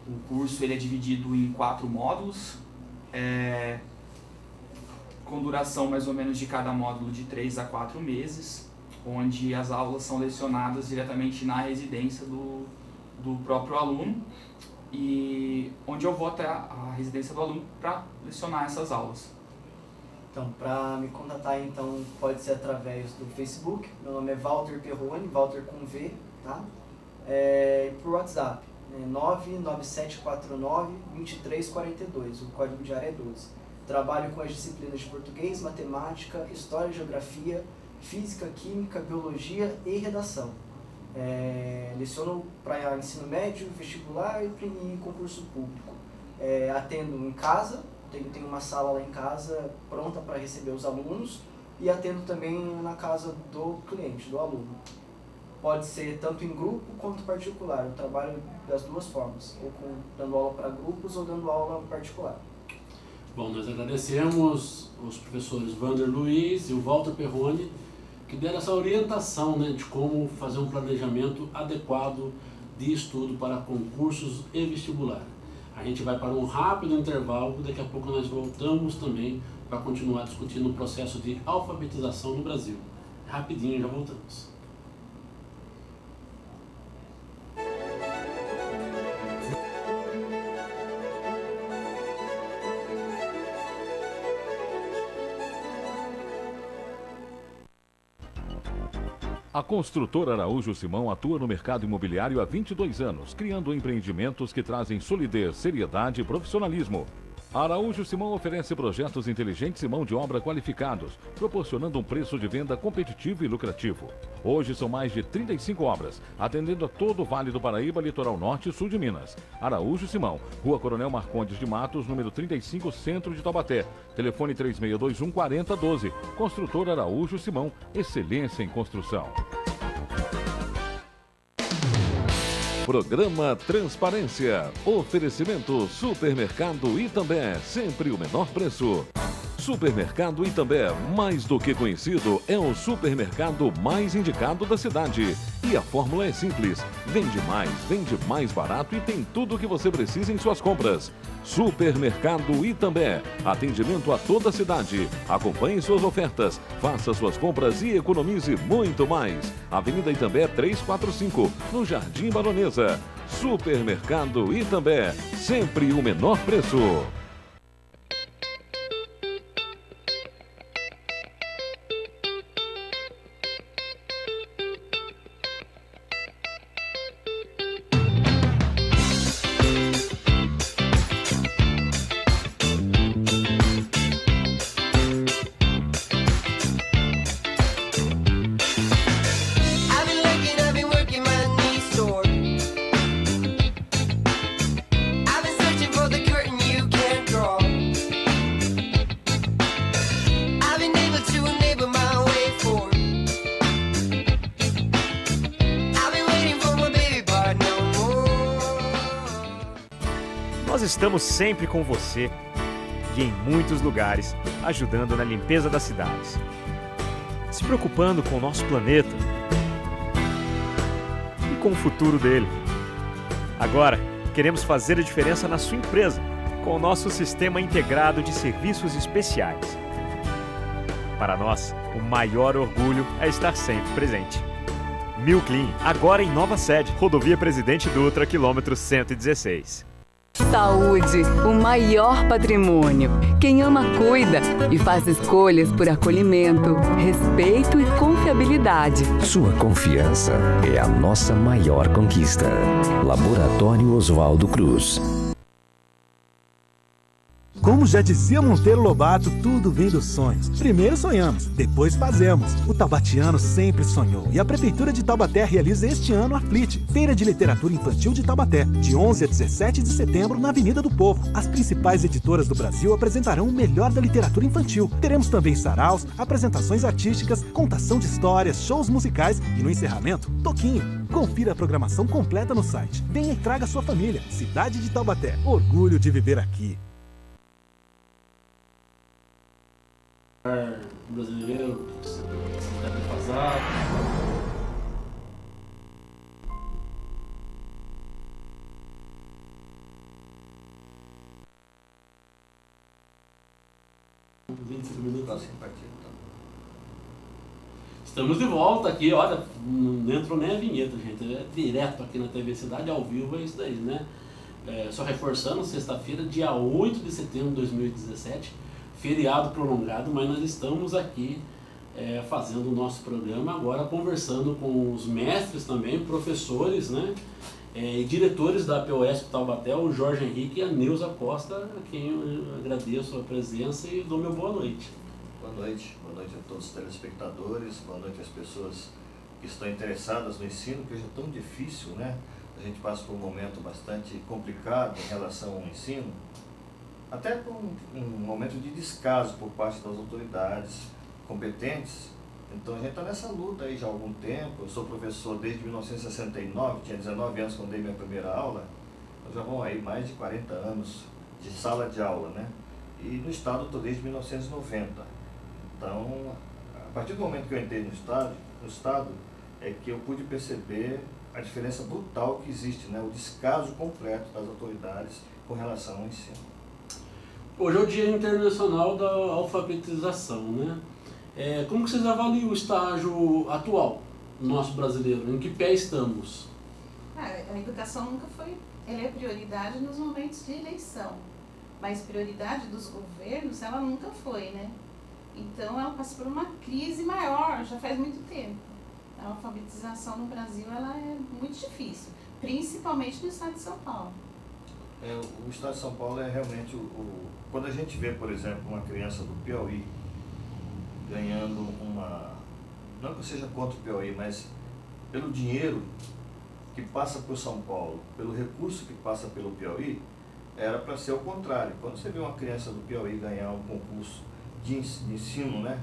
O curso ele é dividido em 4 módulos, com duração mais ou menos de cada módulo de 3 a 4 meses, onde as aulas são lecionadas diretamente na residência do próprio aluno, e onde eu vou até a residência do aluno para lecionar essas aulas. Então, para me contatar, então, pode ser através do Facebook. Meu nome é Walter Perrone, Walter com V, tá? E por WhatsApp, 99749-2342, o código de área é 12. Trabalho com as disciplinas de português, matemática, história, geografia, física, química, biologia e redação. Leciono para ensino médio, vestibular e concurso público. Atendo em casa, tenho uma sala lá em casa pronta para receber os alunos, e atendo também na casa do cliente, do aluno. Pode ser tanto em grupo quanto particular. Eu trabalho das duas formas, ou dando aula para grupos ou dando aula particular. Bom, nós agradecemos os professores Vander Luiz e o Walter Perrone, que deram essa orientação, né, de como fazer um planejamento adequado de estudo para concursos e vestibular. A gente vai para um rápido intervalo, daqui a pouco nós voltamos também para continuar discutindo o processo de alfabetização no Brasil. Rapidinho, já voltamos. A construtora Araújo Simão atua no mercado imobiliário há 22 anos, criando empreendimentos que trazem solidez, seriedade e profissionalismo. A Araújo Simão oferece projetos inteligentes e mão de obra qualificados, proporcionando um preço de venda competitivo e lucrativo. Hoje são mais de 35 obras, atendendo a todo o Vale do Paraíba, Litoral Norte e Sul de Minas. Araújo Simão, Rua Coronel Marcondes de Matos, número 35, Centro de Taubaté. Telefone 3621-4012. Construtora Araújo Simão, excelência em construção. Programa Transparência. Oferecimento Supermercado Itambé, sempre o menor preço. Supermercado Itambé, mais do que conhecido, é o supermercado mais indicado da cidade. E a fórmula é simples: vende mais barato e tem tudo o que você precisa em suas compras. Supermercado Itambé, atendimento a toda a cidade. Acompanhe suas ofertas, faça suas compras e economize muito mais. Avenida Itambé 345, no Jardim Baronesa. Supermercado Itambé, sempre o menor preço. Nós estamos sempre com você e em muitos lugares, ajudando na limpeza das cidades. se preocupando com o nosso planeta e com o futuro dele. Agora, queremos fazer a diferença na sua empresa com o nosso sistema integrado de serviços especiais. Para nós, o maior orgulho é estar sempre presente. Milclean, agora em nova sede, Rodovia Presidente Dutra, quilômetro 116. Saúde, o maior patrimônio. Quem ama, cuida e faz escolhas por acolhimento, respeito e confiabilidade. Sua confiança é a nossa maior conquista. Laboratório Oswaldo Cruz. Como já dizia Monteiro Lobato, tudo vem dos sonhos. Primeiro sonhamos, depois fazemos. O taubatiano sempre sonhou e a Prefeitura de Taubaté realiza este ano a FLIT, Feira de Literatura Infantil de Taubaté, de 11 a 17 de setembro na Avenida do Povo. As principais editoras do Brasil apresentarão o melhor da literatura infantil. Teremos também saraus, apresentações artísticas, contação de histórias, shows musicais e no encerramento, toquinho. Confira a programação completa no site. Venha e traga sua família. Cidade de Taubaté, orgulho de viver aqui. Brasileiro, defasado. Estamos de volta aqui, olha, não entrou nem a vinheta, gente, é direto aqui na TV Cidade, ao vivo, é isso daí, né? Só reforçando, sexta-feira, dia 8 de setembro de 2017, feriado prolongado, mas nós estamos aqui fazendo o nosso programa agora, conversando com os mestres também, professores, né, e diretores da POSP Taubaté, o Jorge Henrique e a Neuza Costa, a quem eu agradeço a presença e dou meu boa noite. Boa noite a todos os telespectadores, boa noite às pessoas que estão interessadas no ensino, que hoje é tão difícil, né? A gente passa por um momento bastante complicado em relação ao ensino, até com um momento de descaso por parte das autoridades competentes. Então a gente está nessa luta aí já há algum tempo. Eu sou professor desde 1969, tinha 19 anos quando dei minha primeira aula. Então já vão aí mais de 40 anos de sala de aula, né? E no estado eu estou desde 1990. Então, a partir do momento que eu entrei no estado é que eu pude perceber a diferença brutal que existe, né? O descaso completo das autoridades com relação ao ensino. Hoje é o Dia Internacional da Alfabetização, né? Como que vocês avaliam o estágio atual nosso brasileiro? Em que pé estamos? A educação nunca foi, ela é prioridade nos momentos de eleição, mas prioridade dos governos ela nunca foi, né? Então ela passa por uma crise maior, já faz muito tempo. A alfabetização no Brasil ela é muito difícil, principalmente no estado de São Paulo. O estado de São Paulo é realmente quando a gente vê, por exemplo, uma criança do Piauí ganhando não que eu seja contra o Piauí, mas pelo dinheiro que passa por São Paulo, pelo recurso que passa pelo Piauí, era para ser o contrário. Quando você vê uma criança do Piauí ganhar um concurso de ensino, né,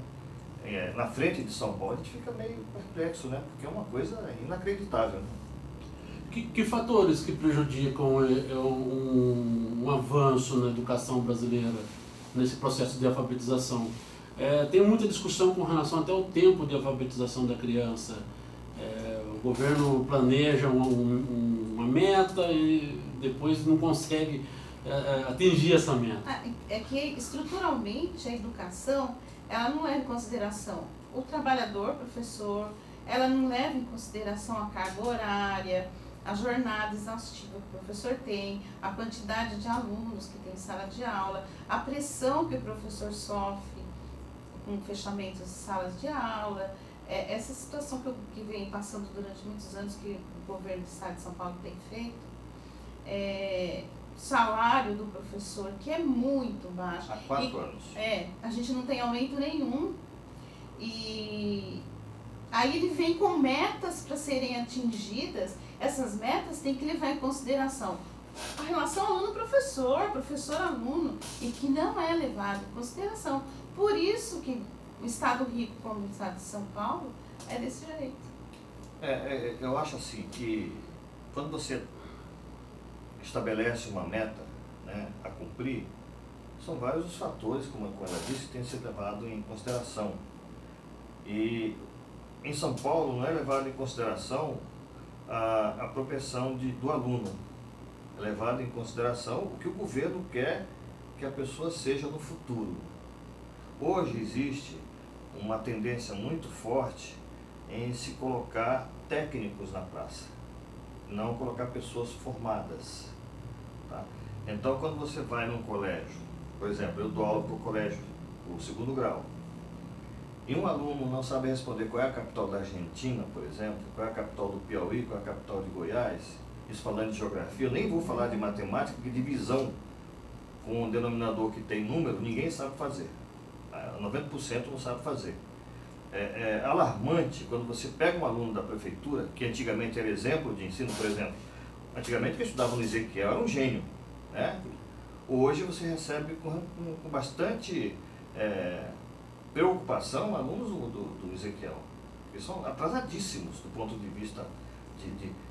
na frente de São Paulo, a gente fica meio perplexo, né, porque é uma coisa inacreditável, né? Que fatores que prejudicam um avanço na educação brasileira nesse processo de alfabetização? Tem muita discussão com relação até ao tempo de alfabetização da criança. O governo planeja uma meta e depois não consegue atingir essa meta. É que estruturalmente a educação ela não leva em consideração o trabalhador, professor, ela não leva em consideração a carga horária, a jornada exaustiva que o professor tem, a quantidade de alunos que tem em sala de aula, a pressão que o professor sofre com fechamentos de salas de aula, essa situação que vem passando durante muitos anos que o governo do estado de São Paulo tem feito, salário do professor que é muito baixo. Há 4 anos. A gente não tem aumento nenhum e aí ele vem com metas para serem atingidas. Essas metas têm que levar em consideração a relação aluno-professor, professor-aluno, e que não é levado em consideração. Por isso que o estado rico como o estado de São Paulo é desse jeito. Eu acho assim que quando você estabelece uma meta, né, a cumprir, são vários os fatores, como ela disse, que tem que ser levado em consideração. E em São Paulo não é levado em consideração a propensão do aluno, é levado em consideração o que o governo quer que a pessoa seja no futuro. Hoje existe uma tendência muito forte em se colocar técnicos na praça, não colocar pessoas formadas. Tá? Então, quando você vai num colégio, por exemplo, eu dou aula para o colégio, o 2º grau, e um aluno não sabe responder qual é a capital da Argentina, por exemplo, qual é a capital do Piauí, qual é a capital de Goiás, isso falando de geografia, eu nem vou falar de matemática, porque divisão com um denominador que tem número, ninguém sabe fazer. 90% não sabe fazer. É alarmante quando você pega um aluno da prefeitura, que antigamente era exemplo de ensino, por exemplo, antigamente quem estudava no Ezequiel era um gênio, né? Hoje você recebe com bastante preocupação alunos do Ezequiel, que são atrasadíssimos do ponto de vista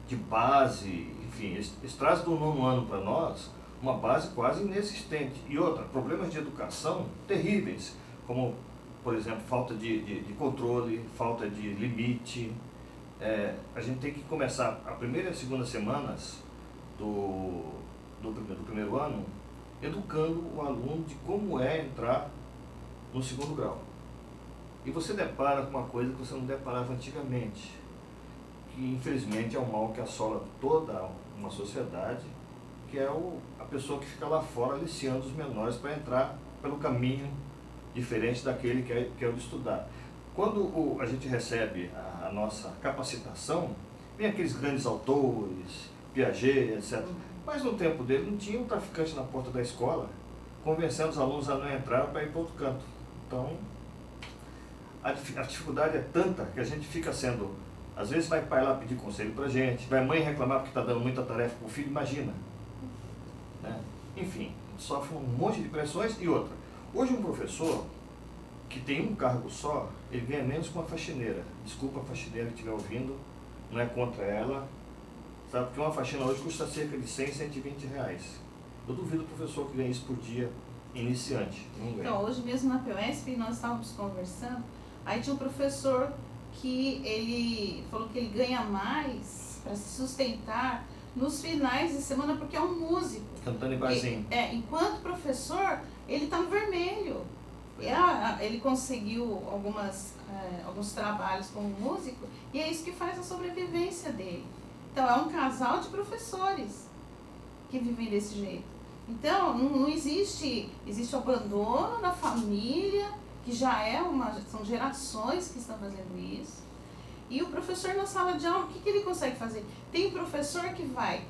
de base, enfim, eles trazem do 9º ano para nós uma base quase inexistente. E outra, problemas de educação terríveis, como, por exemplo, falta de controle, falta de limite. A gente tem que começar a primeira e a segunda semanas do primeiro ano educando o aluno de como é entrar no 2º grau. E você depara com uma coisa que você não deparava antigamente, que infelizmente é um mal que assola toda uma sociedade, que é a pessoa que fica lá fora aliciando os menores para entrar pelo caminho diferente daquele que é o de estudar. Quando a gente recebe a nossa capacitação, vem aqueles grandes autores, Piaget, etc. Mas no tempo dele não tinha um traficante na porta da escola, convencendo os alunos a não entrar para ir para outro canto. Então, a dificuldade é tanta que a gente fica sendo... Às vezes vai pai lá pedir conselho para a gente, vai mãe reclamar porque está dando muita tarefa para o filho, imagina. Né? Enfim, sofre um monte de pressões. E outra, hoje um professor que tem um cargo só, ele ganha menos que uma faxineira. Desculpa a faxineira que estiver ouvindo, não é contra ela, sabe? Porque uma faxina hoje custa cerca de 100, 120 reais. Eu duvido o professor que ganha isso por dia iniciante. Não ganha. Então, hoje mesmo na PUESP nós estávamos conversando, aí tinha um professor que ele falou que ele ganha mais para se sustentar nos finais de semana porque é um músico. Cantando em barzinho. Enquanto professor, ele está no vermelho. Ele conseguiu alguns trabalhos como músico e é isso que faz a sobrevivência dele. Então, é um casal de professores que vivem desse jeito. Então, não existe o abandono da família, que já são gerações que estão fazendo isso. E o professor na sala de aula, o que ele consegue fazer? Tem professor que vai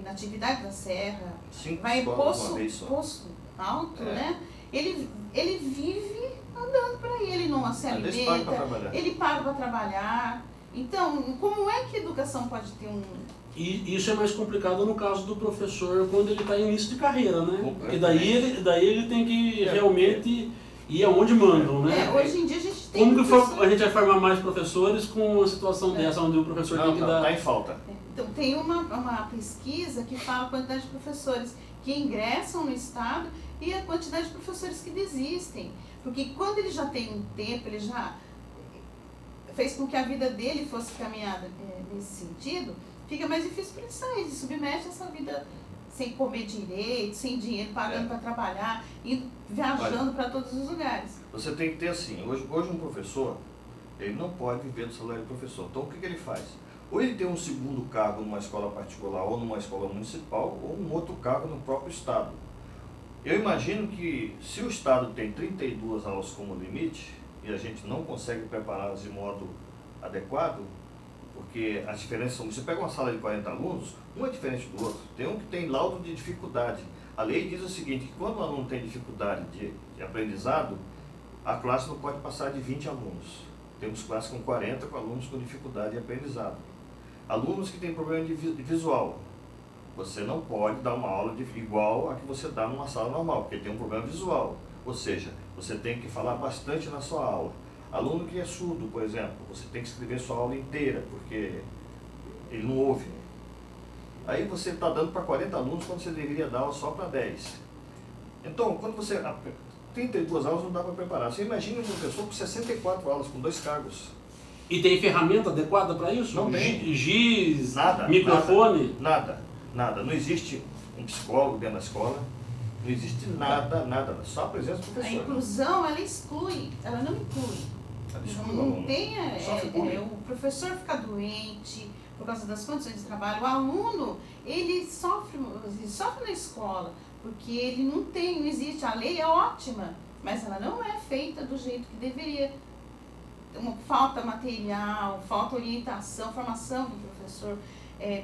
na atividade da serra, vai em poço alto, né? Ele vive andando por aí, ele não se alimenta, ele paga para trabalhar. Então, como é que a educação pode ter E isso é mais complicado no caso do professor quando ele está em início de carreira, né? Porque daí ele tem que realmente ir aonde mandam, né? Hoje em dia a gente tem... Como que a gente vai formar mais professores com uma situação dessa, onde o professor tem que dar... Está em falta. Então, tem uma pesquisa que fala a quantidade de professores que ingressam no Estado e a quantidade de professores que desistem. Porque quando ele já tem um tempo, ele já fez com que a vida dele fosse caminhada nesse sentido, fica mais difícil para ele sair, ele submete essa vida sem comer direito, sem dinheiro, pagando para trabalhar, indo viajando para todos os lugares. Você tem que ter assim, hoje um professor, ele não pode viver do salário do professor. Então o que ele faz? Ou ele tem um segundo cargo numa escola particular ou numa escola municipal, ou um outro cargo no próprio Estado. Eu imagino que se o Estado tem 32 aulas como limite, e a gente não consegue prepará-las de modo adequado, porque as diferenças são... Você pega uma sala de 40 alunos, um é diferente do outro. Tem um que tem laudo de dificuldade. A lei diz o seguinte, que quando o aluno tem dificuldade de aprendizado, a classe não pode passar de 20 alunos. Temos classes com 40 com alunos com dificuldade de aprendizado. Alunos que têm problema de visual, você não pode dar uma aula igual a que você dá numa sala normal, porque tem um problema visual. Ou seja, você tem que falar bastante na sua aula. Aluno que é surdo, por exemplo, você tem que escrever sua aula inteira, porque ele não ouve. Aí você está dando para 40 alunos quando você deveria dar aula só para 10. Então, quando você 32 aulas não dá para preparar. Você imagina um professor com 64 aulas, com 2 cargos. E tem ferramenta adequada para isso? Não tem. Giz, Nada, microfone? Nada. Não existe um psicólogo dentro da escola, não existe nada, só a presença do professor. A inclusão, ela exclui, ela não inclui. Não tem, o professor fica doente por causa das condições de trabalho, o aluno, ele sofre na escola, porque ele não existe, a lei é ótima, mas ela não é feita do jeito que deveria. Falta material, falta orientação, formação do professor,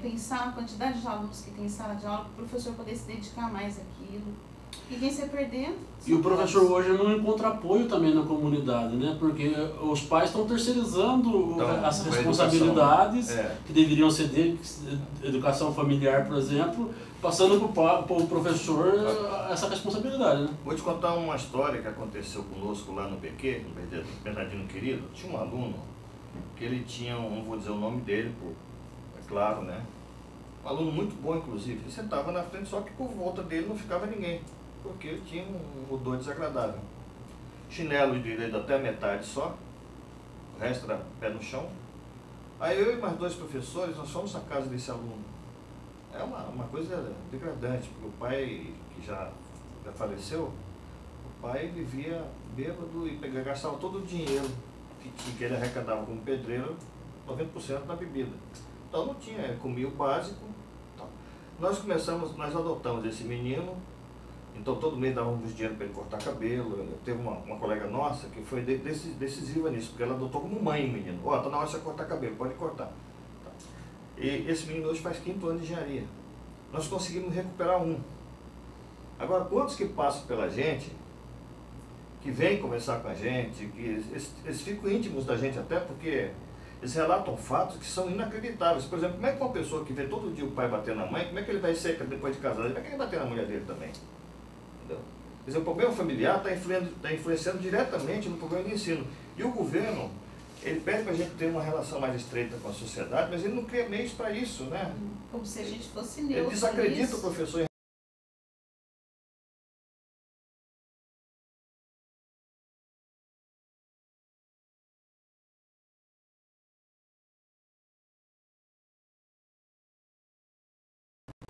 pensar na quantidade de alunos que tem em sala de aula, para o professor poder se dedicar mais àquilo. E quem sai perdendo? E o professor hoje não encontra apoio também na comunidade, né? Porque os pais estão terceirizando as responsabilidades que deveriam ser dele, educação familiar, por exemplo, passando para o professor essa responsabilidade, né? Vou te contar uma história que aconteceu conosco lá no PQ, no Bernardino Querido. Tinha um aluno que ele tinha, não vou dizer o nome dele, é claro, né? Um aluno muito bom, inclusive. Ele sentava na frente, só que por volta dele não ficava ninguém, porque ele tinha um odor desagradável. Chinelo direito até a metade só, o resto era pé no chão. Aí eu e mais 2 professores, nós fomos à casa desse aluno. É uma coisa degradante, porque o pai, que já faleceu, o pai vivia bêbado e gastava todo o dinheiro que ele arrecadava como pedreiro, 90% na bebida. Então não tinha, comia o básico. Então. Nós adotamos esse menino, então todo mês dávamos dinheiro para ele cortar cabelo. Teve uma colega nossa que foi decisiva nisso, porque ela adotou como mãe o menino. Tá na hora de você cortar cabelo, pode cortar. Tá. E esse menino hoje faz 5º ano de engenharia. Nós conseguimos recuperar um. Agora, quantos que passam pela gente, que vêm conversar com a gente, que eles ficam íntimos da gente até porque eles relatam fatos que são inacreditáveis. Por exemplo, como é que uma pessoa que vê todo dia o pai bater na mãe, como é que ele vai ser depois de casado? Ele vai querer bater na mulher dele também. Entendeu? Quer dizer, o problema familiar está influenciando diretamente no problema de ensino. E o governo, ele pede para a gente ter uma relação mais estreita com a sociedade, mas ele não cria meios para isso, né? Como se a gente fosse neutro. Ele desacredita o professor.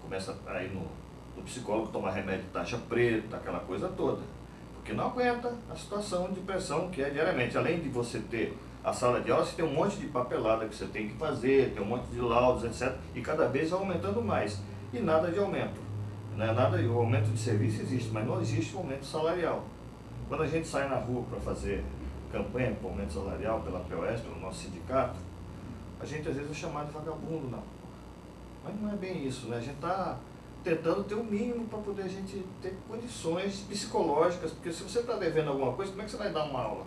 Começa a ir no psicólogo, tomar remédio de taxa preta, aquela coisa toda. Porque não aguenta a situação de pressão que é diariamente. Além de você ter a sala de aula, você tem um monte de papelada que você tem que fazer, tem um monte de laudos, etc. E cada vez vai aumentando mais. E nada de aumento. Né? O aumento de serviço existe, mas não existe o aumento salarial. Quando a gente sai na rua para fazer campanha para o aumento salarial pela POS, pelo nosso sindicato, a gente às vezes é chamado de vagabundo, não. Mas não é bem isso, né? A gente está tentando ter o mínimo para poder a gente ter condições psicológicas, porque se você está devendo alguma coisa, como é que você vai dar uma aula?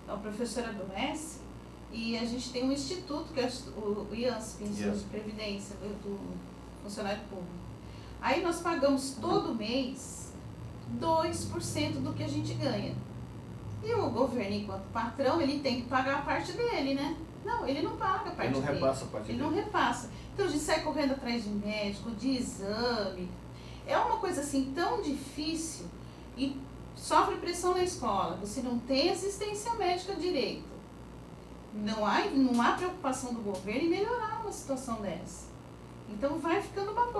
A professora adoece e a gente tem um instituto, que é o IANSP, Instituto de Previdência do Funcionário Público. Aí nós pagamos todo mês 2% do que a gente ganha. E o governo, enquanto patrão, ele tem que pagar a parte dele, né? Não, ele não paga a parte dele. Ele não repassa a parte dele. Ele não repassa. Então a gente sai correndo atrás de médico, de exame. É uma coisa assim tão difícil e sofre pressão na escola. Você não tem assistência médica direito. Não há preocupação do governo em melhorar uma situação dessa. Então vai ficando uma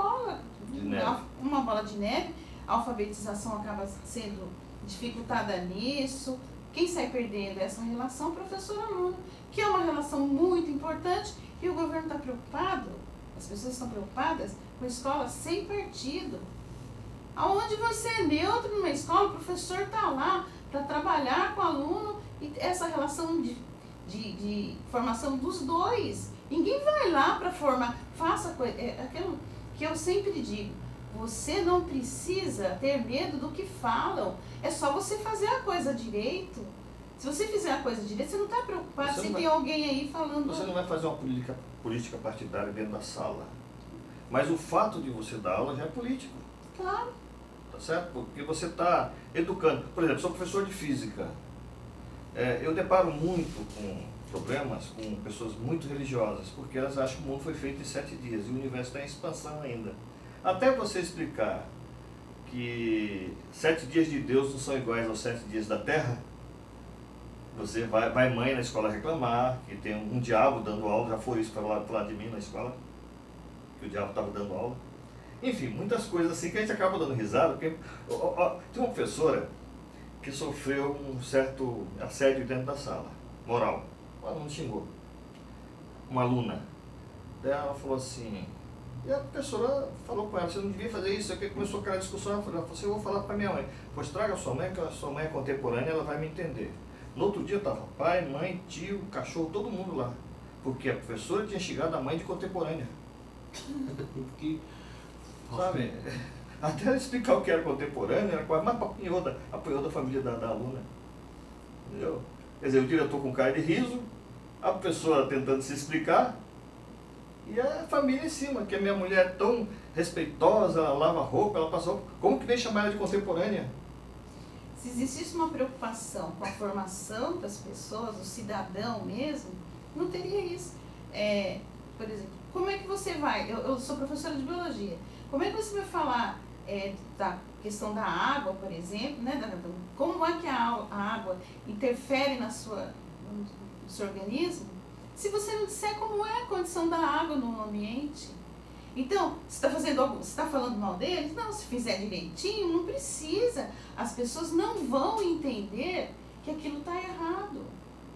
bola de neve. A alfabetização acaba sendo dificultada nisso. Quem sai perdendo é essa relação professor-aluno, que é uma relação muito importante e o governo está preocupado, as pessoas estão preocupadas com a escola sem partido. Aonde você é neutro numa escola, o professor está lá para trabalhar com o aluno e essa relação de formação dos dois. Ninguém vai lá para formar, faça aquilo que eu sempre digo. Você não precisa ter medo do que falam. É só você fazer a coisa direito. Se você fizer a coisa direito, você não está preocupado se tem alguém aí falando... Você não vai fazer uma política partidária dentro da sala. Mas o fato de você dar aula já é político. Claro. Tá certo? Porque você está educando. Por exemplo, sou professor de física. Eu deparo muito com problemas com pessoas muito religiosas, porque elas acham que o mundo foi feito em 7 dias e o universo está em expansão ainda. Até você explicar que que 7 dias de Deus não são iguais aos 7 dias da terra. Você vai mãe na escola reclamar que tem um diabo dando aula, já foi isso para falar de mim na escola, que o diabo estava dando aula. Enfim, muitas coisas assim que a gente acaba dando risada, porque tem uma professora que sofreu um certo assédio dentro da sala, moral. O aluno xingou. Uma aluna. Daí ela falou assim, e a professora falou com ela, você não devia fazer isso, aqui começou aquela discussão, ela falou assim, eu vou falar para minha mãe, pois traga a sua mãe, que a sua mãe é contemporânea, ela vai me entender. No outro dia estava pai, mãe, tio, cachorro, todo mundo lá, porque a professora tinha xingado a mãe de contemporânea. Sabe? Até ela explicar o que era contemporânea, ela quase mais apoiou da família da aluna. Entendeu? Quer dizer, o diretor com cara de riso, a professora tentando se explicar, e a família em cima, que a minha mulher é tão respeitosa, ela lava roupa, ela passa roupa, como que vem chamar ela de contemporânea? Se existisse uma preocupação com a formação das pessoas, do cidadão mesmo, não teria isso. Por exemplo, como é que você vai, eu sou professora de biologia, como é que você vai falar da questão da água, por exemplo, né, como é que a água interfere no seu organismo, se você não disser como é a condição da água no ambiente? Então, você está falando mal deles? Não, se fizer direitinho, não precisa. As pessoas não vão entender que aquilo está errado.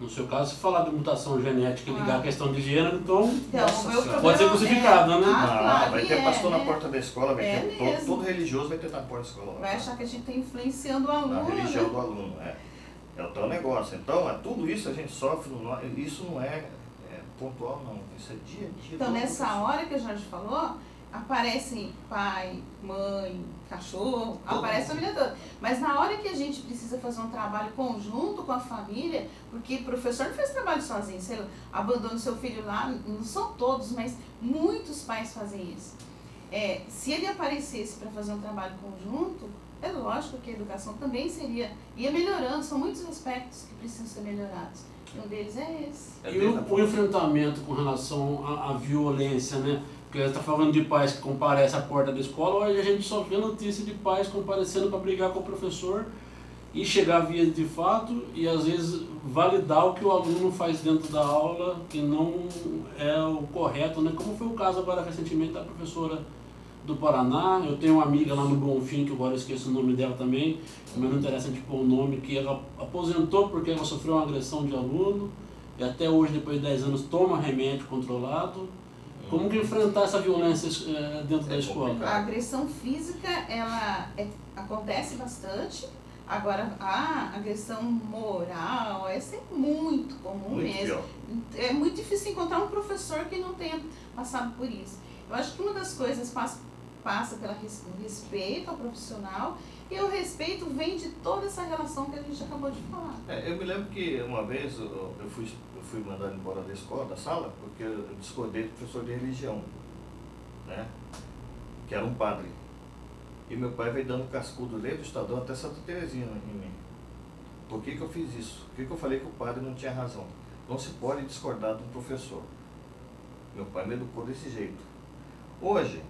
No seu caso, se falar de mutação genética e ligar a questão de gênero, então pode ser problema crucificado, né? Claro, vai ter pastor na porta da escola, vai ter mesmo. todo religioso vai ter na porta da escola. Vai achar que a gente está influenciando o aluno. A religião do aluno, é o tal negócio. Então, tudo isso a gente sofre, isso não é pontual, não. Isso é dia a dia. Então, nessa hora que a Jorge falou, aparecem pai, mãe, cachorro, aparece a família toda. Mas na hora que a gente precisa fazer um trabalho conjunto com a família, porque o professor não faz trabalho sozinho, você abandona o seu filho lá, não são todos, mas muitos pais fazem isso. Se ele aparecesse para fazer um trabalho conjunto, é lógico que a educação também ia melhorando, são muitos aspectos que precisam ser melhorados. E um deles é esse. E o enfrentamento com relação à violência, né? Porque você está falando de pais que comparecem à porta da escola, hoje a gente só vê notícia de pais comparecendo para brigar com o professor e chegar a vias de fato e às vezes validar o que o aluno faz dentro da aula, que não é o correto, né? Como foi o caso agora recentemente da professora do Paraná. Eu tenho uma amiga lá no Bonfim, que agora eu esqueço o nome dela também, mas não interessa de pôr o nome, que ela aposentou porque ela sofreu uma agressão de aluno e até hoje, depois de 10 anos, toma remédio controlado. Como que enfrentar essa violência dentro da escola? A agressão física, ela acontece bastante. Agora, a agressão moral, essa é muito comum mesmo. É muito difícil encontrar um professor que não tenha passado por isso. Eu acho que uma das coisas passa pelo respeito ao profissional, e o respeito vem de toda essa relação que a gente acabou de falar. Eu me lembro que uma vez eu fui mandado embora da escola, da sala, porque eu discordei do professor de religião, né, que era um padre. E meu pai veio dando cascudo desde o Estadão até Santa Teresinha em mim. Por que eu fiz isso? Por que eu falei que o padre não tinha razão? Não se pode discordar do professor. Meu pai me educou desse jeito. Hoje,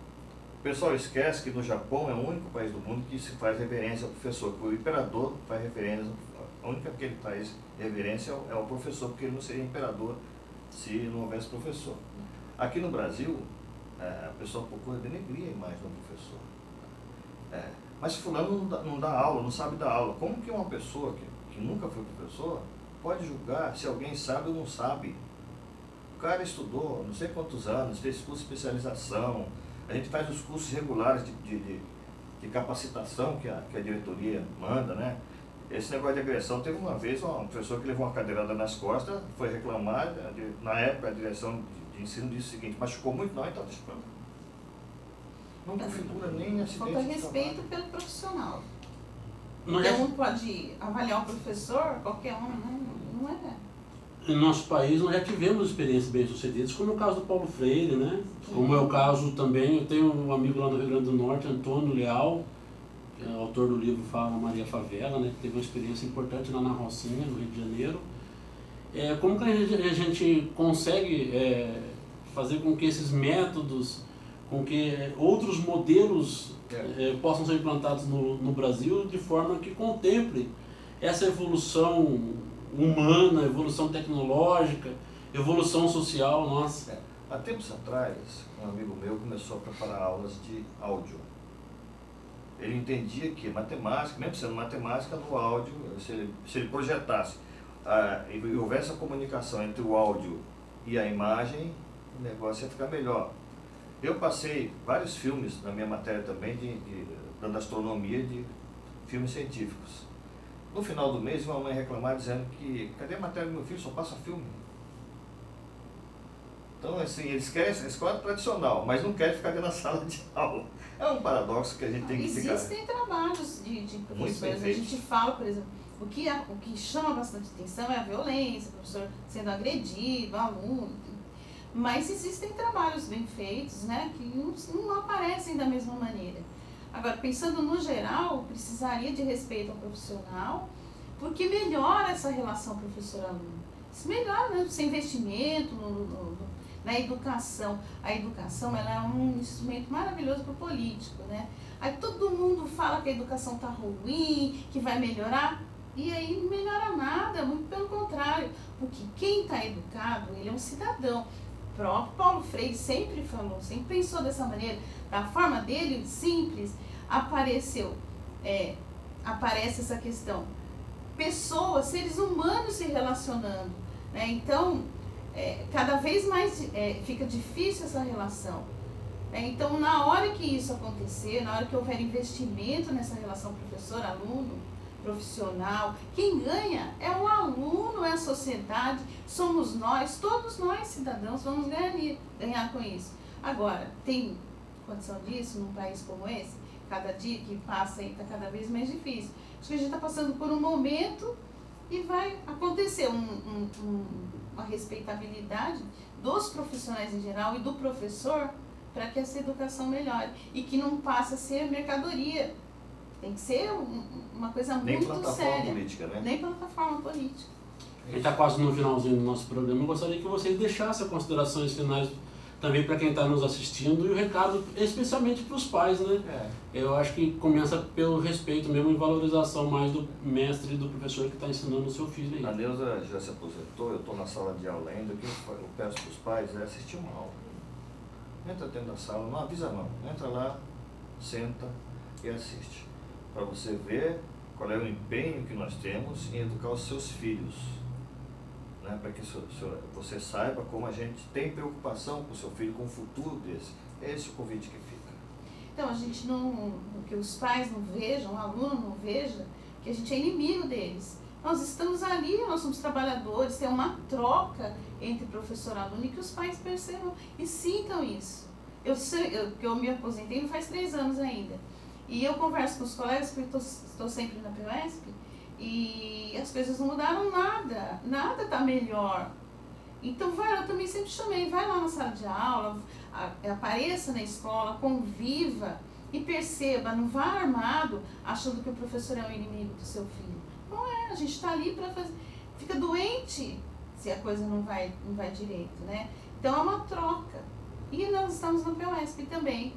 o pessoal esquece que no Japão é o único país do mundo que se faz reverência ao professor, que o imperador faz reverência, a única que ele faz reverência é o professor, porque ele não seria imperador se não houvesse professor. Aqui no Brasil, a pessoa procura denegrir a imagem do professor. Mas fulano não dá aula, não sabe dar aula. Como que uma pessoa que nunca foi professor pode julgar se alguém sabe ou não sabe? O cara estudou não sei quantos anos, fez curso de especialização, a gente faz os cursos regulares de capacitação que a diretoria manda, né? Esse negócio de agressão, teve uma vez um professor que levou uma cadeirada nas costas, foi reclamar, na época a direção de ensino disse o seguinte, machucou muito? Não, então deixa eu falar. Não configura nem acidente. Falta respeito pelo profissional. Qualquer um pode avaliar o professor, qualquer um, né? Não é. Em nosso país nós já tivemos experiências bem-sucedidas, como é o caso do Paulo Freire, né? Como é o caso também, eu tenho um amigo lá no Rio Grande do Norte, Antônio Leal, que é autor do livro Fala Maria Favela, né? Que teve uma experiência importante lá na Rocinha, no Rio de Janeiro. Como que a gente consegue fazer com que esses métodos com que outros modelos possam ser implantados no Brasil de forma que contemple essa evolução humana, evolução tecnológica, evolução social nossa. Há tempos atrás, um amigo meu começou a preparar aulas de áudio. Ele entendia que matemática, mesmo sendo matemática, no áudio, se ele projetasse e houvesse a comunicação entre o áudio e a imagem, o negócio ia ficar melhor. Eu passei vários filmes na minha matéria também, dando astronomia, de filmes científicos. No final do mês, uma mãe reclamar dizendo que, cadê a matéria do meu filho, só passa filme. Então, assim, eles querem a escola tradicional, mas não querem ficar dentro da sala de aula. É um paradoxo que a gente tem que ficar... Existem trabalhos de professores, a gente fala, por exemplo, o que chama bastante atenção é a violência, o professor sendo agredido, o aluno, mas existem trabalhos bem feitos, né, que não aparecem da mesma maneira. Agora, pensando no geral, precisaria de respeito ao profissional, porque melhora essa relação professor-aluno. Isso melhora, né, sem investimento na educação. A educação, ela é um instrumento maravilhoso para o político, né? Aí todo mundo fala que a educação está ruim, que vai melhorar, e aí não melhora nada, muito pelo contrário, porque quem está educado, ele é um cidadão. O próprio Paulo Freire sempre falou, sempre pensou dessa maneira, da forma dele, simples, aparece essa questão. Pessoas, seres humanos se relacionando, né? Então, cada vez mais fica difícil essa relação. Então, na hora que isso acontecer, na hora que houver investimento nessa relação professor-aluno, profissional, quem ganha é o aluno, é a sociedade, somos nós, todos nós cidadãos vamos ganhar com isso. Agora, tem condição disso num país como esse? Cada dia que passa está cada vez mais difícil. Acho que a gente está passando por um momento e vai acontecer uma respeitabilidade dos profissionais em geral e do professor para que essa educação melhore e que não passe a ser mercadoria. Tem que ser uma coisa muito séria. Nem plataforma política, né? Nem plataforma política. A gente está quase no finalzinho do nosso programa. Eu gostaria que vocês deixassem considerações finais também para quem está nos assistindo e o recado especialmente para os pais, né? Eu acho que começa pelo respeito mesmo e valorização mais do mestre e do professor que está ensinando o seu filho aí. A Neuza já se aposentou, eu estou na sala de aula ainda, o que eu peço para os pais é assistir uma aula. Entra dentro da sala, não avisa não, entra lá, senta e assiste. Para você ver qual é o empenho que nós temos em educar os seus filhos. Né, para que você saiba como a gente tem preocupação com o seu filho, com o futuro desse. É esse o convite que fica. Então, a gente não, que os pais não vejam, o aluno não veja, que a gente é inimigo deles. Nós estamos ali, nós somos trabalhadores, tem uma troca entre professor e aluno e que os pais percebam e sintam isso. Eu me aposentei não faz 3 anos ainda. E eu converso com os colegas, porque estou sempre na PUESP, e as coisas não mudaram nada está melhor. Então eu também sempre chamei, vai lá na sala de aula, apareça na escola, conviva e perceba, não vá armado achando que o professor é o inimigo do seu filho. Não é, a gente está ali para fazer, fica doente se a coisa não vai direito, né? Então é uma troca. E nós estamos no PUESP também,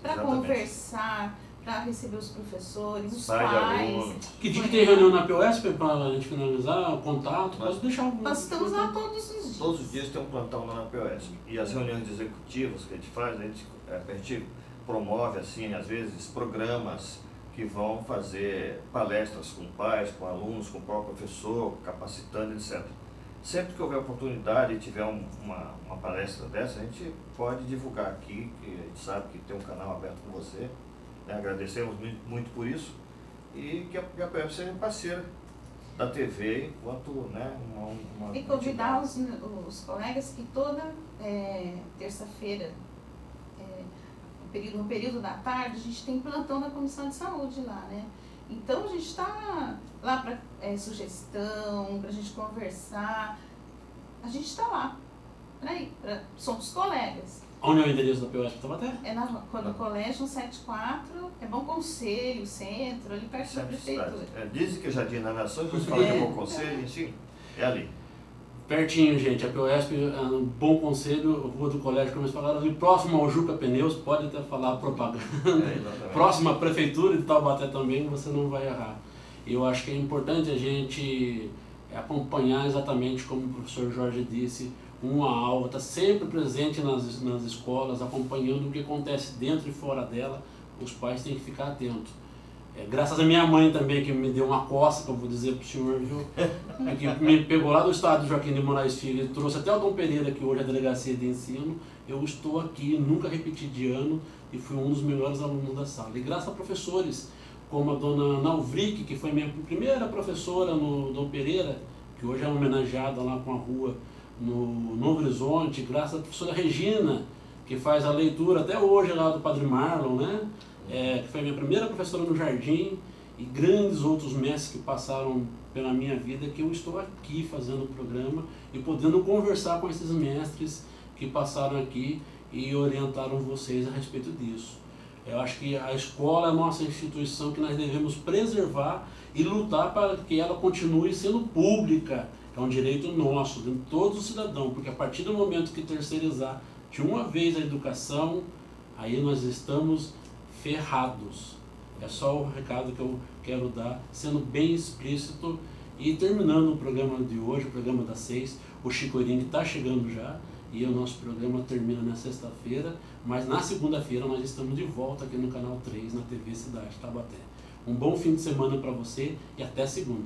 para conversar, para receber os professores, os pais. Que dia que tem reunião na PUESP para a gente finalizar o contato? Pode deixar algum. Nós estamos lá todos os dias. Todos os dias tem um plantão lá na PUESP. E as reuniões executivas que a gente faz, a gente promove, assim, às vezes, programas que vão fazer palestras com pais, com alunos, com o próprio professor, capacitando, etc. Sempre que houver oportunidade e tiver uma palestra dessa, a gente pode divulgar aqui, que a gente sabe que tem um canal aberto com você. Agradecemos muito por isso e que a PUESP seja parceira da TV enquanto, né, e convidar os colegas que toda terça-feira, no período da tarde, a gente tem plantão da Comissão de Saúde lá, né? Então a gente está lá para sugestão, para a gente conversar, a gente está lá, somos colegas. Onde é o endereço da PUESP Taubaté? É no Colégio 174, é Bom Conselho, centro, ali perto da prefeitura. Dizem que Jardim das Nações, você fala que é Bom Conselho, enfim, é ali. Pertinho, gente, a POSP é um bom conselho, Rua do Colégio, como eles falaram, ali próximo ao Juca Pneus, pode até falar propaganda, próximo à Prefeitura de Taubaté também, você não vai errar. Eu acho que é importante a gente acompanhar exatamente como o professor Jorge disse, uma aula, está sempre presente nas escolas, acompanhando o que acontece dentro e fora dela, os pais têm que ficar atentos. Graças a minha mãe também, que me deu uma coça, que eu vou dizer para o senhor, viu? Que me pegou lá do estado Joaquim de Moraes Filho e trouxe até o Dom Pereira, que hoje é a delegacia de ensino. Eu estou aqui, nunca repeti de ano e fui um dos melhores alunos da sala. E graças a professores, como a dona Nalvric, que foi minha primeira professora no Dom Pereira, que hoje é homenageada lá com a rua no Novo Horizonte, graças à professora Regina, que faz a leitura até hoje lá do Padre Marlon, né? Que foi a minha primeira professora no Jardim, e grandes outros mestres que passaram pela minha vida, que eu estou aqui fazendo o programa e podendo conversar com esses mestres que passaram aqui e orientaram vocês a respeito disso. Eu acho que a escola é a nossa instituição que nós devemos preservar e lutar para que ela continue sendo pública. É um direito nosso, de todos os cidadãos, porque a partir do momento que terceirizar de uma vez a educação, aí nós estamos ferrados. É só o recado que eu quero dar, sendo bem explícito. E terminando o programa de hoje, o programa das 6, o Chicoirinho está chegando já, e o nosso programa termina na sexta-feira, mas na segunda-feira nós estamos de volta aqui no canal 3, na TV Cidade Taubaté. Um bom fim de semana para você e até segunda.